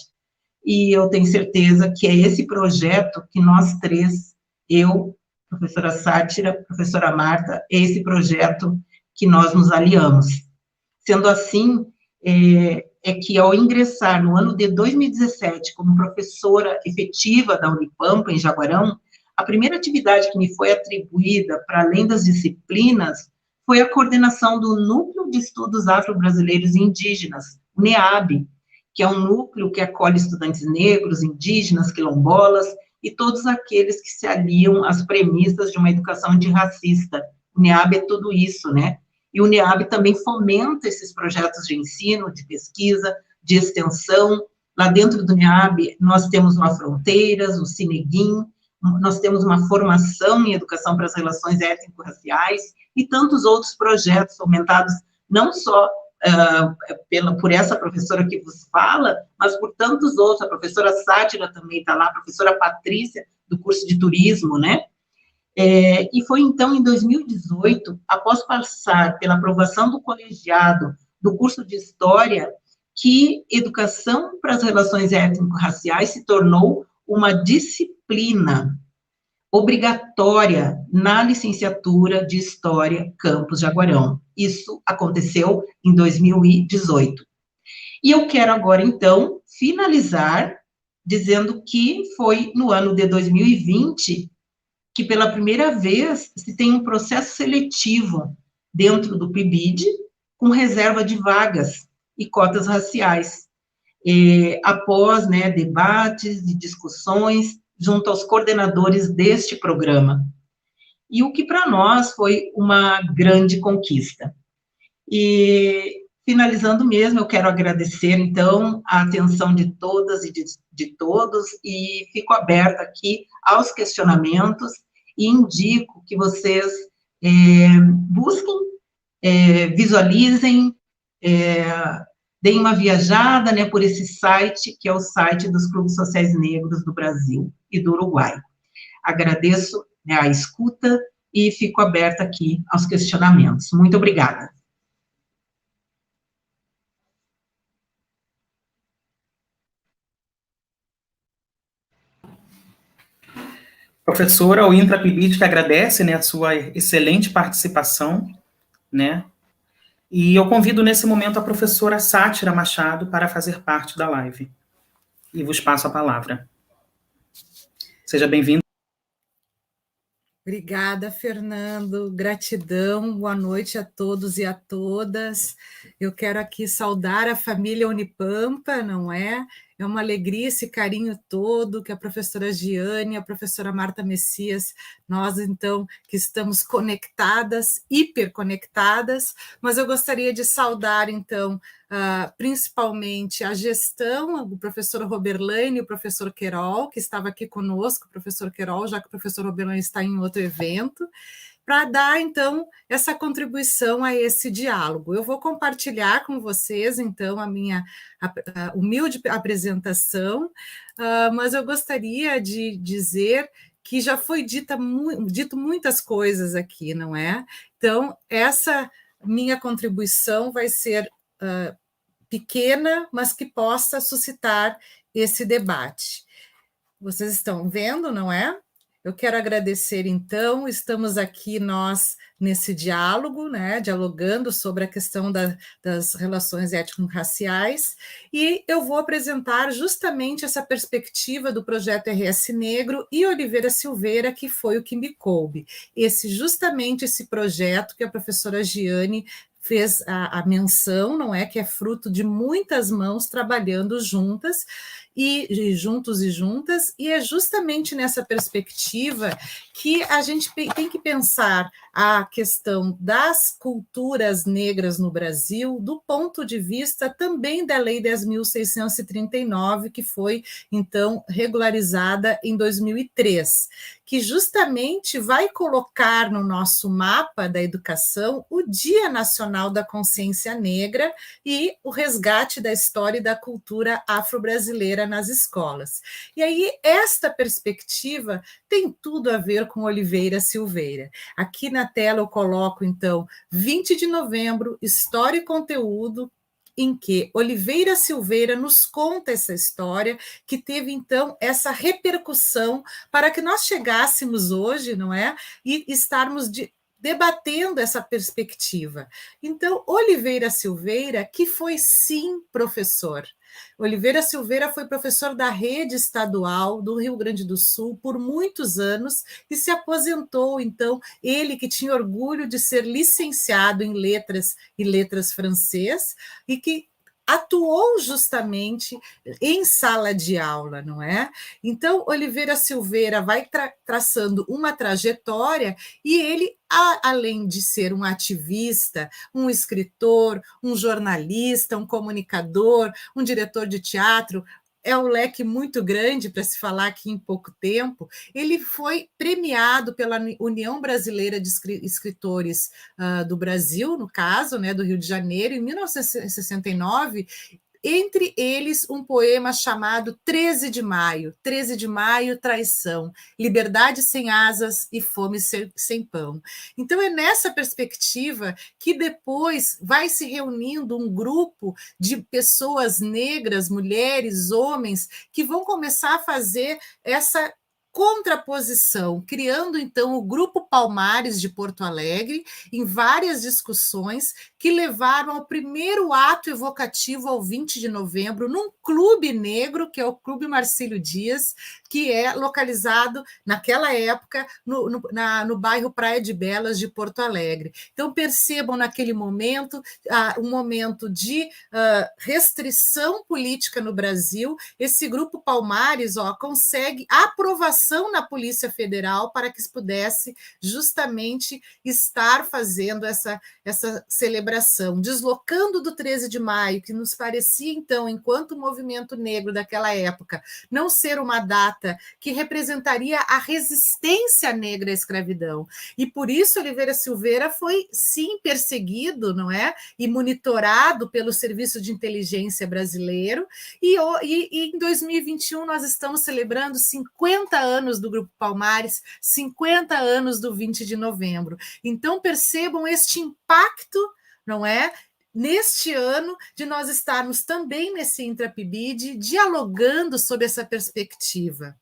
E eu tenho certeza que é esse projeto que nós três, eu, professora Sátira, professora Marta, é esse projeto que nós nos aliamos. Sendo assim, que ao ingressar no ano de 2017 como professora efetiva da Unipampa, em Jaguarão, a primeira atividade que me foi atribuída, para além das disciplinas, foi a coordenação do Núcleo de Estudos Afro-Brasileiros e Indígenas, o NEAB, que é um núcleo que acolhe estudantes negros, indígenas, quilombolas, e todos aqueles que se aliam às premissas de uma educação antirracista. O NEAB é tudo isso, né? E o NEAB também fomenta esses projetos de ensino, de pesquisa, de extensão. Lá dentro do NEAB, nós temos o Afronteiras, o Cineguim, nós temos uma formação em educação para as relações étnico-raciais e tantos outros projetos fomentados, não só por essa professora que vos fala, mas por tantos outros. A professora Sátira também está lá, a professora Patrícia, do curso de turismo, né? E foi, então, em 2018, após passar pela aprovação do colegiado do curso de História, que educação para as relações étnico-raciais se tornou uma disciplina obrigatória na licenciatura de História Campus Jaguarão. Isso aconteceu em 2018. E eu quero agora, então, finalizar dizendo que foi no ano de 2020 que pela primeira vez se tem um processo seletivo dentro do PIBID, com reserva de vagas e cotas raciais, após, né, debates e discussões junto aos coordenadores deste programa. E o que para nós foi uma grande conquista. E, finalizando mesmo, eu quero agradecer, então, a atenção de todas e de todos, e fico aberta aqui aos questionamentos, e indico que vocês busquem, visualizem, deem uma viajada, né, por esse site, que é o site dos Clubes Sociais Negros do Brasil e do Uruguai. Agradeço, né, a escuta e fico aberta aqui aos questionamentos. Muito obrigada. Professora, o Intrapibid que agradece, né, a sua excelente participação, né, e eu convido nesse momento a professora Sátira Machado para fazer parte da live. E vos passo a palavra. Seja bem-vindo. Obrigada, Fernando. Gratidão. Boa noite a todos e a todas. Eu quero aqui saudar a família Unipampa, não é? É uma alegria esse carinho todo que a professora Giane, a professora Marta Messias, nós, então, que estamos conectadas, hiperconectadas, mas eu gostaria de saudar, então, principalmente a gestão, o professor Roberlane e o professor Querol, que estava aqui conosco, o professor Querol, já que o professor Roberlane está em outro evento, para dar, então, essa contribuição a esse diálogo. Eu vou compartilhar com vocês, então, a minha humilde apresentação, mas eu gostaria de dizer que já foi dito muitas coisas aqui, não é? Então, essa minha contribuição vai ser pequena, mas que possa suscitar esse debate. Vocês estão vendo, não é? Eu quero agradecer, então, estamos aqui nós nesse diálogo, né, dialogando sobre a questão das relações étnico-raciais, e eu vou apresentar justamente essa perspectiva do projeto RS Negro e Oliveira Silveira, que foi o que me coube. Justamente esse projeto que a professora Giane fez a menção, não é, que é fruto de muitas mãos trabalhando juntas, e juntos e juntas, e é justamente nessa perspectiva que a gente tem que pensar a questão das culturas negras no Brasil do ponto de vista também da Lei 10.639, que foi, então, regularizada em 2003, que justamente vai colocar no nosso mapa da educação o Dia Nacional da Consciência Negra e o resgate da história e da cultura afro-brasileira nas escolas. E aí, esta perspectiva tem tudo a ver com Oliveira Silveira. Aqui na tela eu coloco, então, 20 de novembro, História e Conteúdo, em que Oliveira Silveira nos conta essa história, que teve, então, essa repercussão para que nós chegássemos hoje, não é? E estarmos debatendo essa perspectiva. Então, Oliveira Silveira, que foi, sim, professor. Oliveira Silveira foi professor da rede estadual do Rio Grande do Sul por muitos anos e se aposentou, então, ele que tinha orgulho de ser licenciado em letras e letras francês e que atuou justamente em sala de aula, não é? Então, Oliveira Silveira vai traçando uma trajetória e ele, além de ser um ativista, um escritor, um jornalista, um comunicador, um diretor de teatro, é um leque muito grande para se falar aqui em pouco tempo, ele foi premiado pela União Brasileira de Escritores do Brasil, no caso, né, do Rio de Janeiro, em 1969, entre eles um poema chamado 13 de Maio, 13 de Maio, traição, liberdade sem asas e fome sem pão. Então é nessa perspectiva que depois vai se reunindo um grupo de pessoas negras, mulheres, homens, que vão começar a fazer essa contraposição, criando, então, o Grupo Palmares de Porto Alegre, em várias discussões que levaram ao primeiro ato evocativo ao 20 de novembro, num clube negro, que é o Clube Marcílio Dias, que é localizado, naquela época, no bairro Praia de Belas de Porto Alegre. Então, percebam, naquele momento, um momento de restrição política no Brasil, esse Grupo Palmares consegue aprovação na Polícia Federal para que se pudesse justamente estar fazendo essa celebração, deslocando do 13 de maio, que nos parecia, então, enquanto movimento negro daquela época, não ser uma data que representaria a resistência negra à escravidão. E por isso Oliveira Silveira foi, sim, perseguido, não é? E monitorado pelo Serviço de Inteligência brasileiro, e em 2021 nós estamos celebrando 50 anos anos do Grupo Palmares, 50 anos do 20 de novembro. Então, percebam este impacto, não é? Neste ano, de nós estarmos também nesse Intrapibid, dialogando sobre essa perspectiva.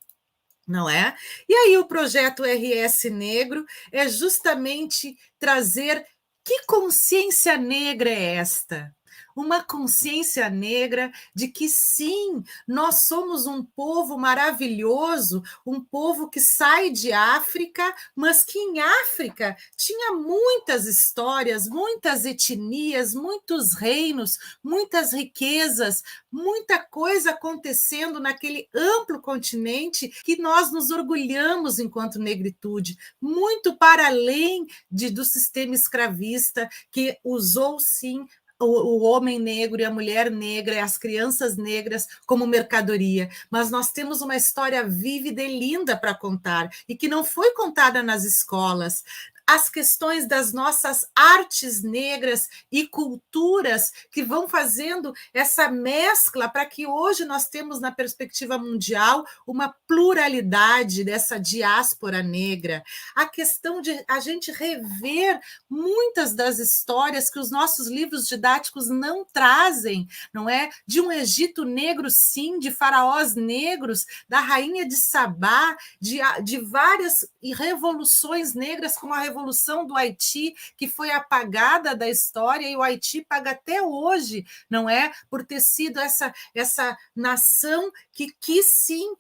Não é? E aí o projeto RS Negro é justamente trazer que consciência negra é esta? Uma consciência negra de que sim, nós somos um povo maravilhoso, um povo que sai de África, mas que em África tinha muitas histórias, muitas etnias, muitos reinos, muitas riquezas, muita coisa acontecendo naquele amplo continente que nós nos orgulhamos enquanto negritude, muito para além do sistema escravista que usou, sim, o homem negro e a mulher negra e as crianças negras como mercadoria, mas nós temos uma história vívida e linda para contar e que não foi contada nas escolas. As questões das nossas artes negras e culturas que vão fazendo essa mescla para que hoje nós temos na perspectiva mundial uma pluralidade dessa diáspora negra. A questão de a gente rever muitas das histórias que os nossos livros didáticos não trazem, não é? De um Egito negro, sim, de faraós negros, da rainha de Sabá, de várias revoluções negras, como a Revolução do Haiti, que foi apagada da história, e o Haiti paga até hoje, não é? Por ter sido essa nação que quis, sim,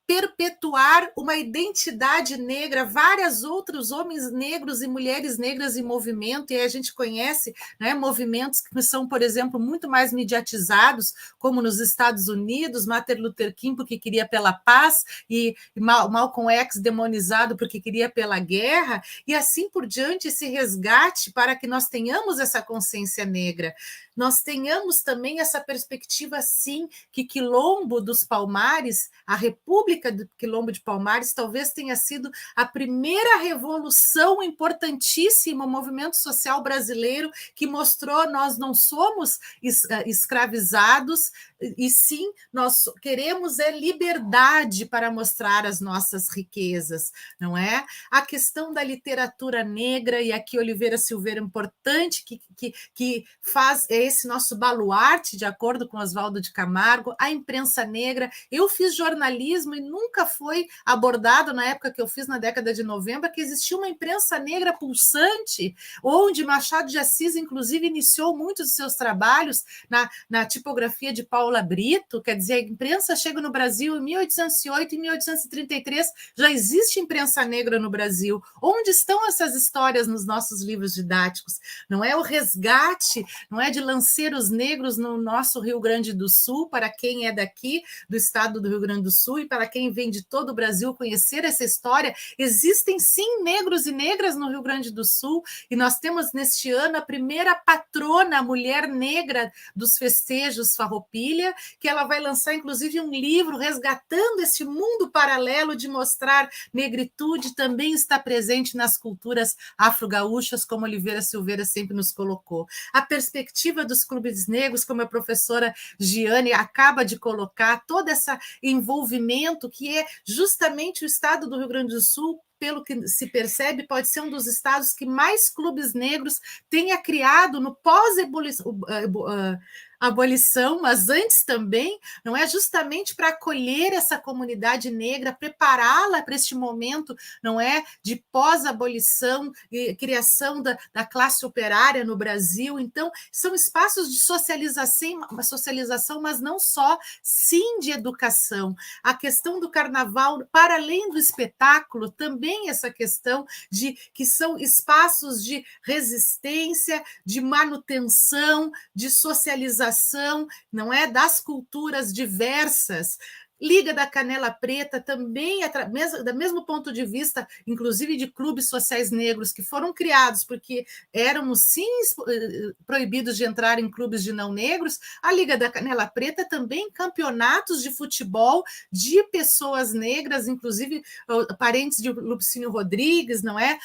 perpetuar uma identidade negra, vários outros homens negros e mulheres negras em movimento, e aí a gente conhece, né, movimentos que são, por exemplo, muito mais mediatizados, como nos Estados Unidos, Martin Luther King porque queria pela paz, e Malcolm X demonizado porque queria pela guerra, e assim por diante, esse resgate para que nós tenhamos essa consciência negra, nós tenhamos também essa perspectiva, sim, que Quilombo dos Palmares, a República do Quilombo de Palmares, talvez tenha sido a primeira revolução importantíssima, o movimento social brasileiro que mostrou nós não somos escravizados, e sim, nós queremos liberdade para mostrar as nossas riquezas, não é? A questão da literatura negra, e aqui Oliveira Silveira, importante, que faz esse nosso baluarte, de acordo com Oswaldo de Camargo, a imprensa negra. Eu fiz jornalismo e nunca foi abordado, na época que eu fiz, na década de 90, que existia uma imprensa negra pulsante, onde Machado de Assis, inclusive, iniciou muitos de seus trabalhos na tipografia de Paula Brito. Quer dizer, a imprensa chega no Brasil em 1808 e 1833, já existe imprensa negra no Brasil. Onde estão essas histórias nos nossos livros didáticos? Não é o resgate, não é de lanceiros negros no nosso Rio Grande do Sul, para quem é daqui, do estado do Rio Grande do Sul, e para quem vem de todo o Brasil conhecer essa história. Existem, sim, negros e negras no Rio Grande do Sul, e nós temos neste ano a primeira patrona, a mulher negra dos festejos Farroupilha, que ela vai lançar, inclusive, um livro resgatando esse mundo paralelo de mostrar negritude, também está presente nas culturas afro-gaúchas, como Oliveira Silveira sempre nos colocou. A perspectiva dos clubes negros, como a professora Giane acaba de colocar, todo esse envolvimento que é justamente o estado do Rio Grande do Sul, pelo que se percebe, pode ser um dos estados que mais clubes negros tenha criado no pós-abolição, mas antes também, não é? Justamente para acolher essa comunidade negra, prepará-la para este momento, não é? De pós-abolição e criação da classe operária no Brasil. Então, são espaços de socialização, mas não só, sim, de educação. A questão do carnaval, para além do espetáculo, também essa questão de que são espaços de resistência, de manutenção, de socialização, não é? Das culturas diversas. Liga da Canela Preta também, do mesmo ponto de vista, inclusive de clubes sociais negros que foram criados porque éramos, sim, proibidos de entrar em clubes de não negros. A Liga da Canela Preta também campeonatos de futebol de pessoas negras, inclusive parentes de Lupicínio Rodrigues, não é?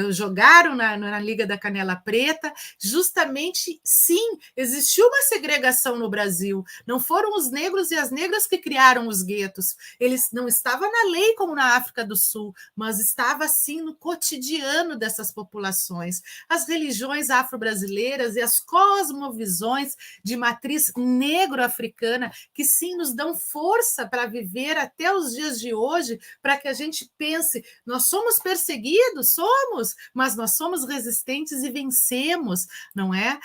jogaram na Liga da Canela Preta, justamente, sim, existiu uma segregação no Brasil. Não foram os negros e as negras que criaram os guetos. Eles não estavam na lei como na África do Sul, mas estava, sim, no cotidiano dessas populações. As religiões afro-brasileiras e as cosmovisões de matriz negro-africana, que, sim, nos dão força para viver até os dias de hoje, para que a gente pense, nós somos perseguidos? Somos, mas nós somos resistentes e vencemos, não é?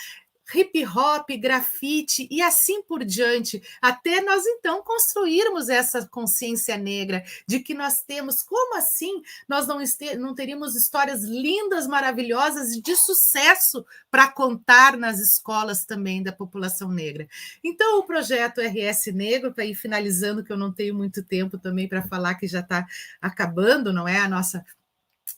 Hip hop, grafite e assim por diante, até nós então construirmos essa consciência negra de que nós temos, como assim nós não teríamos histórias lindas, maravilhosas e de sucesso para contar nas escolas também da população negra. Então o projeto RS Negro, para ir finalizando, que eu não tenho muito tempo também para falar, que já está acabando, não é?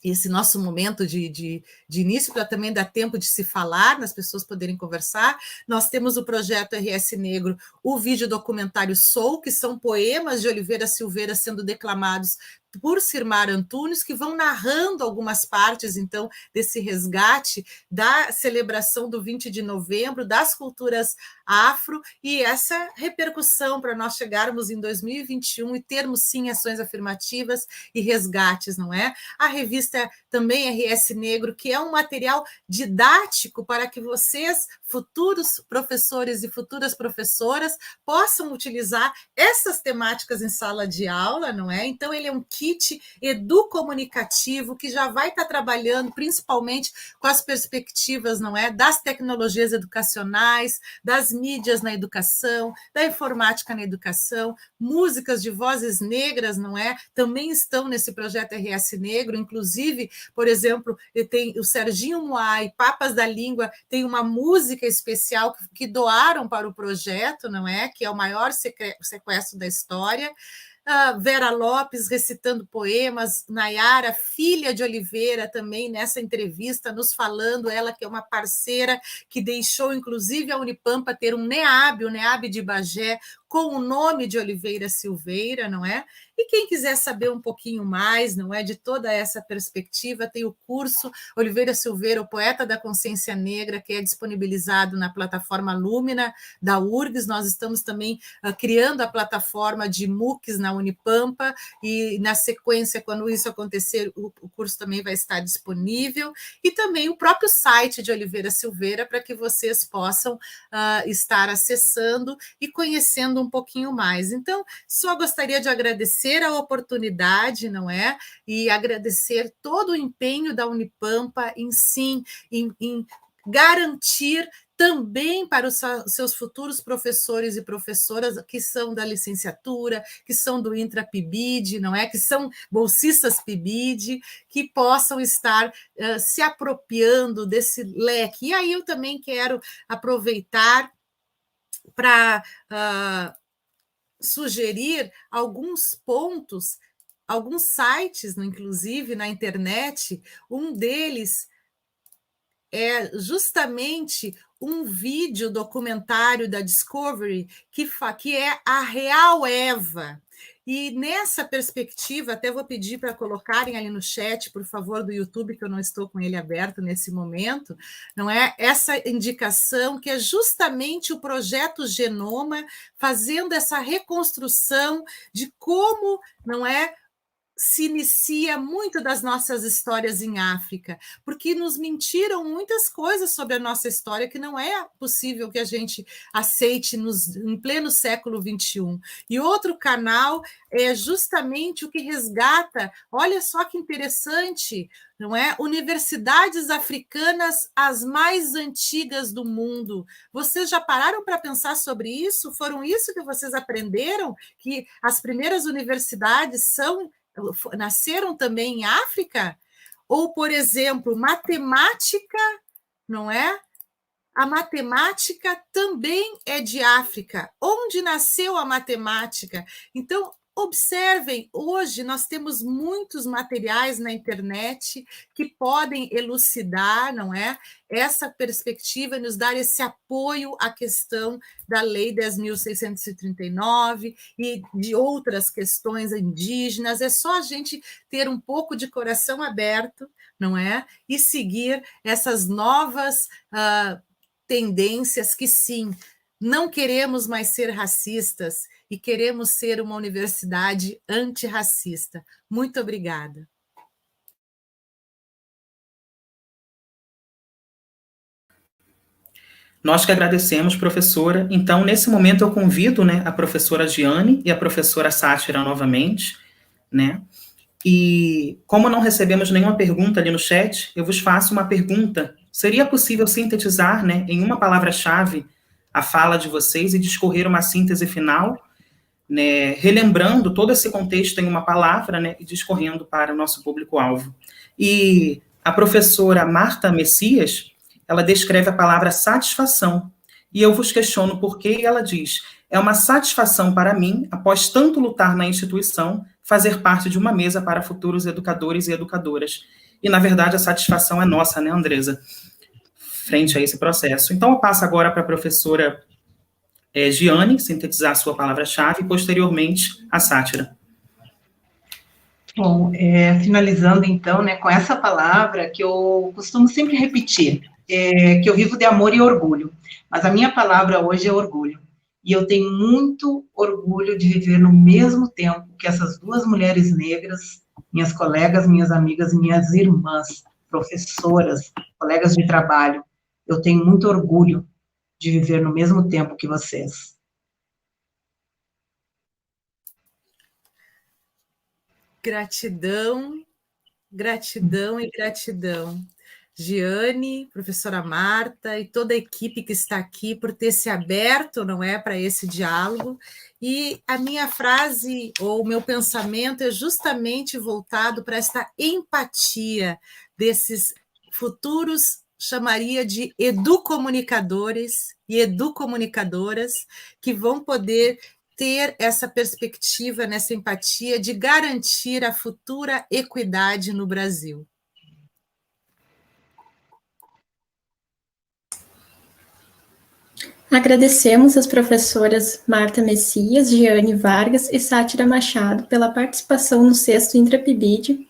Esse nosso momento de início, para também dar tempo de se falar, as pessoas poderem conversar. Nós temos o projeto RS Negro, o vídeo documentário Sou, que são poemas de Oliveira Silveira sendo declamados por Sirmar Antunes, que vão narrando algumas partes, então, desse resgate da celebração do 20 de novembro, das culturas afro, e essa repercussão para nós chegarmos em 2021 e termos, sim, ações afirmativas e resgates, não é? A revista também RS Negro, que é um material didático para que vocês, futuros professores e futuras professoras, possam utilizar essas temáticas em sala de aula, não é? Então, ele é um kit educomunicativo que já vai estar trabalhando principalmente com as perspectivas, não é, das tecnologias educacionais, das mídias na educação, da informática na educação, músicas de vozes negras, não é, também estão nesse projeto RS Negro, inclusive, por exemplo, tem o Serginho Moai, Papas da Língua, tem uma música especial que doaram para o projeto, não é, que é o maior sequestro da história. Vera Lopes recitando poemas, Nayara, filha de Oliveira, também nessa entrevista, nos falando, ela que é uma parceira que deixou, inclusive, a Unipampa ter um NEAB, o NEAB de Bagé, com o nome de Oliveira Silveira, não é? E quem quiser saber um pouquinho mais, não é, de toda essa perspectiva, tem o curso Oliveira Silveira, o Poeta da Consciência Negra, que é disponibilizado na plataforma Lumina da URGS. Nós estamos também criando a plataforma de MOOCs na Unipampa, e na sequência, quando isso acontecer, o curso também vai estar disponível, e também o próprio site de Oliveira Silveira, para que vocês possam estar acessando e conhecendo um pouquinho mais. Então, só gostaria de agradecer a oportunidade, não é? E agradecer todo o empenho da Unipampa em garantir também para os seus futuros professores e professoras que são da licenciatura, que são do Intra-PIBID, não é? Que são bolsistas PIBID, que possam estar se apropriando desse leque. E aí eu também quero aproveitar para sugerir alguns pontos, alguns sites, inclusive na internet. Um deles é justamente um vídeo documentário da Discovery que é a Real Eva. E nessa perspectiva, até vou pedir para colocarem ali no chat, por favor, do YouTube, que eu não estou com ele aberto nesse momento, não é? Essa indicação que é justamente o projeto Genoma, fazendo essa reconstrução de como, não é, se inicia muito das nossas histórias em África, porque nos mentiram muitas coisas sobre a nossa história que não é possível que a gente aceite em pleno século XXI. E outro canal é justamente o que resgata, olha só que interessante, não é? Universidades africanas, as mais antigas do mundo. Vocês já pararam para pensar sobre isso? Foram isso que vocês aprenderam? Que as primeiras universidades nasceram também em África? Ou, por exemplo, matemática, não é? A matemática também é de África. Onde nasceu a matemática? Então, observem, hoje nós temos muitos materiais na internet que podem elucidar, não é, essa perspectiva e nos dar esse apoio à questão da Lei 10.639 e de outras questões indígenas. É só a gente ter um pouco de coração aberto, não é, e seguir essas novas tendências que, sim, não queremos mais ser racistas e queremos ser uma universidade antirracista. Muito obrigada. Nós que agradecemos, professora. Então, nesse momento, eu convido, né, a professora Giane e a professora Sátira novamente, né? E como não recebemos nenhuma pergunta ali no chat, eu vos faço uma pergunta. Seria possível sintetizar, né, em uma palavra-chave a fala de vocês e discorrer uma síntese final, né, relembrando todo esse contexto em uma palavra, né, e discorrendo para o nosso público-alvo? E a professora Marta Messias, ela descreve a palavra satisfação, e eu vos questiono por quê, e ela diz: é uma satisfação para mim, após tanto lutar na instituição, fazer parte de uma mesa para futuros educadores e educadoras. E, na verdade, a satisfação é nossa, né, Andresa, frente a esse processo. Então, eu passo agora para a professora Giane, sintetizar a sua palavra-chave, e, posteriormente, a Sátira. Bom, finalizando, então, né, com essa palavra que eu costumo sempre repetir, que eu vivo de amor e orgulho, mas a minha palavra hoje é orgulho. E eu tenho muito orgulho de viver no mesmo tempo que essas duas mulheres negras, minhas colegas, minhas amigas, minhas irmãs, professoras, colegas de trabalho. Eu tenho muito orgulho de viver no mesmo tempo que vocês. Gratidão, gratidão e gratidão. Giane, professora Marta e toda a equipe que está aqui por ter se aberto, não é, para esse diálogo. E a minha frase, ou o meu pensamento, é justamente voltado para esta empatia desses futuros, chamaria de educomunicadores e educomunicadoras, que vão poder ter essa perspectiva, nessa empatia de garantir a futura equidade no Brasil. Agradecemos às professoras Marta Messias, Giane Vargas e Sátira Machado pela participação no 6º Intrapibid,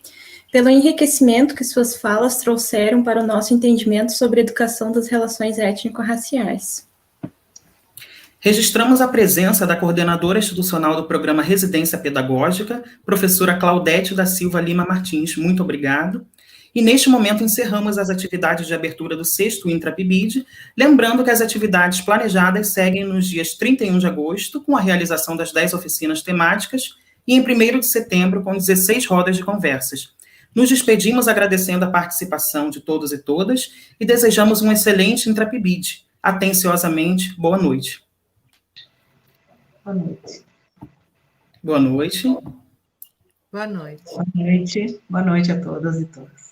pelo enriquecimento que suas falas trouxeram para o nosso entendimento sobre a educação das relações étnico-raciais. Registramos a presença da coordenadora institucional do programa Residência Pedagógica, professora Claudete da Silva Lima Martins. Muito obrigado. E, neste momento, encerramos as atividades de abertura do 6º Intrapibid, lembrando que as atividades planejadas seguem nos dias 31 de agosto, com a realização das 10 oficinas temáticas, e em 1º de setembro, com 16 rodas de conversas. Nos despedimos agradecendo a participação de todos e todas e desejamos um excelente Intrapibid. Atenciosamente, boa noite. Boa noite. Boa noite. Boa noite. Boa noite. Boa noite a todas e todos.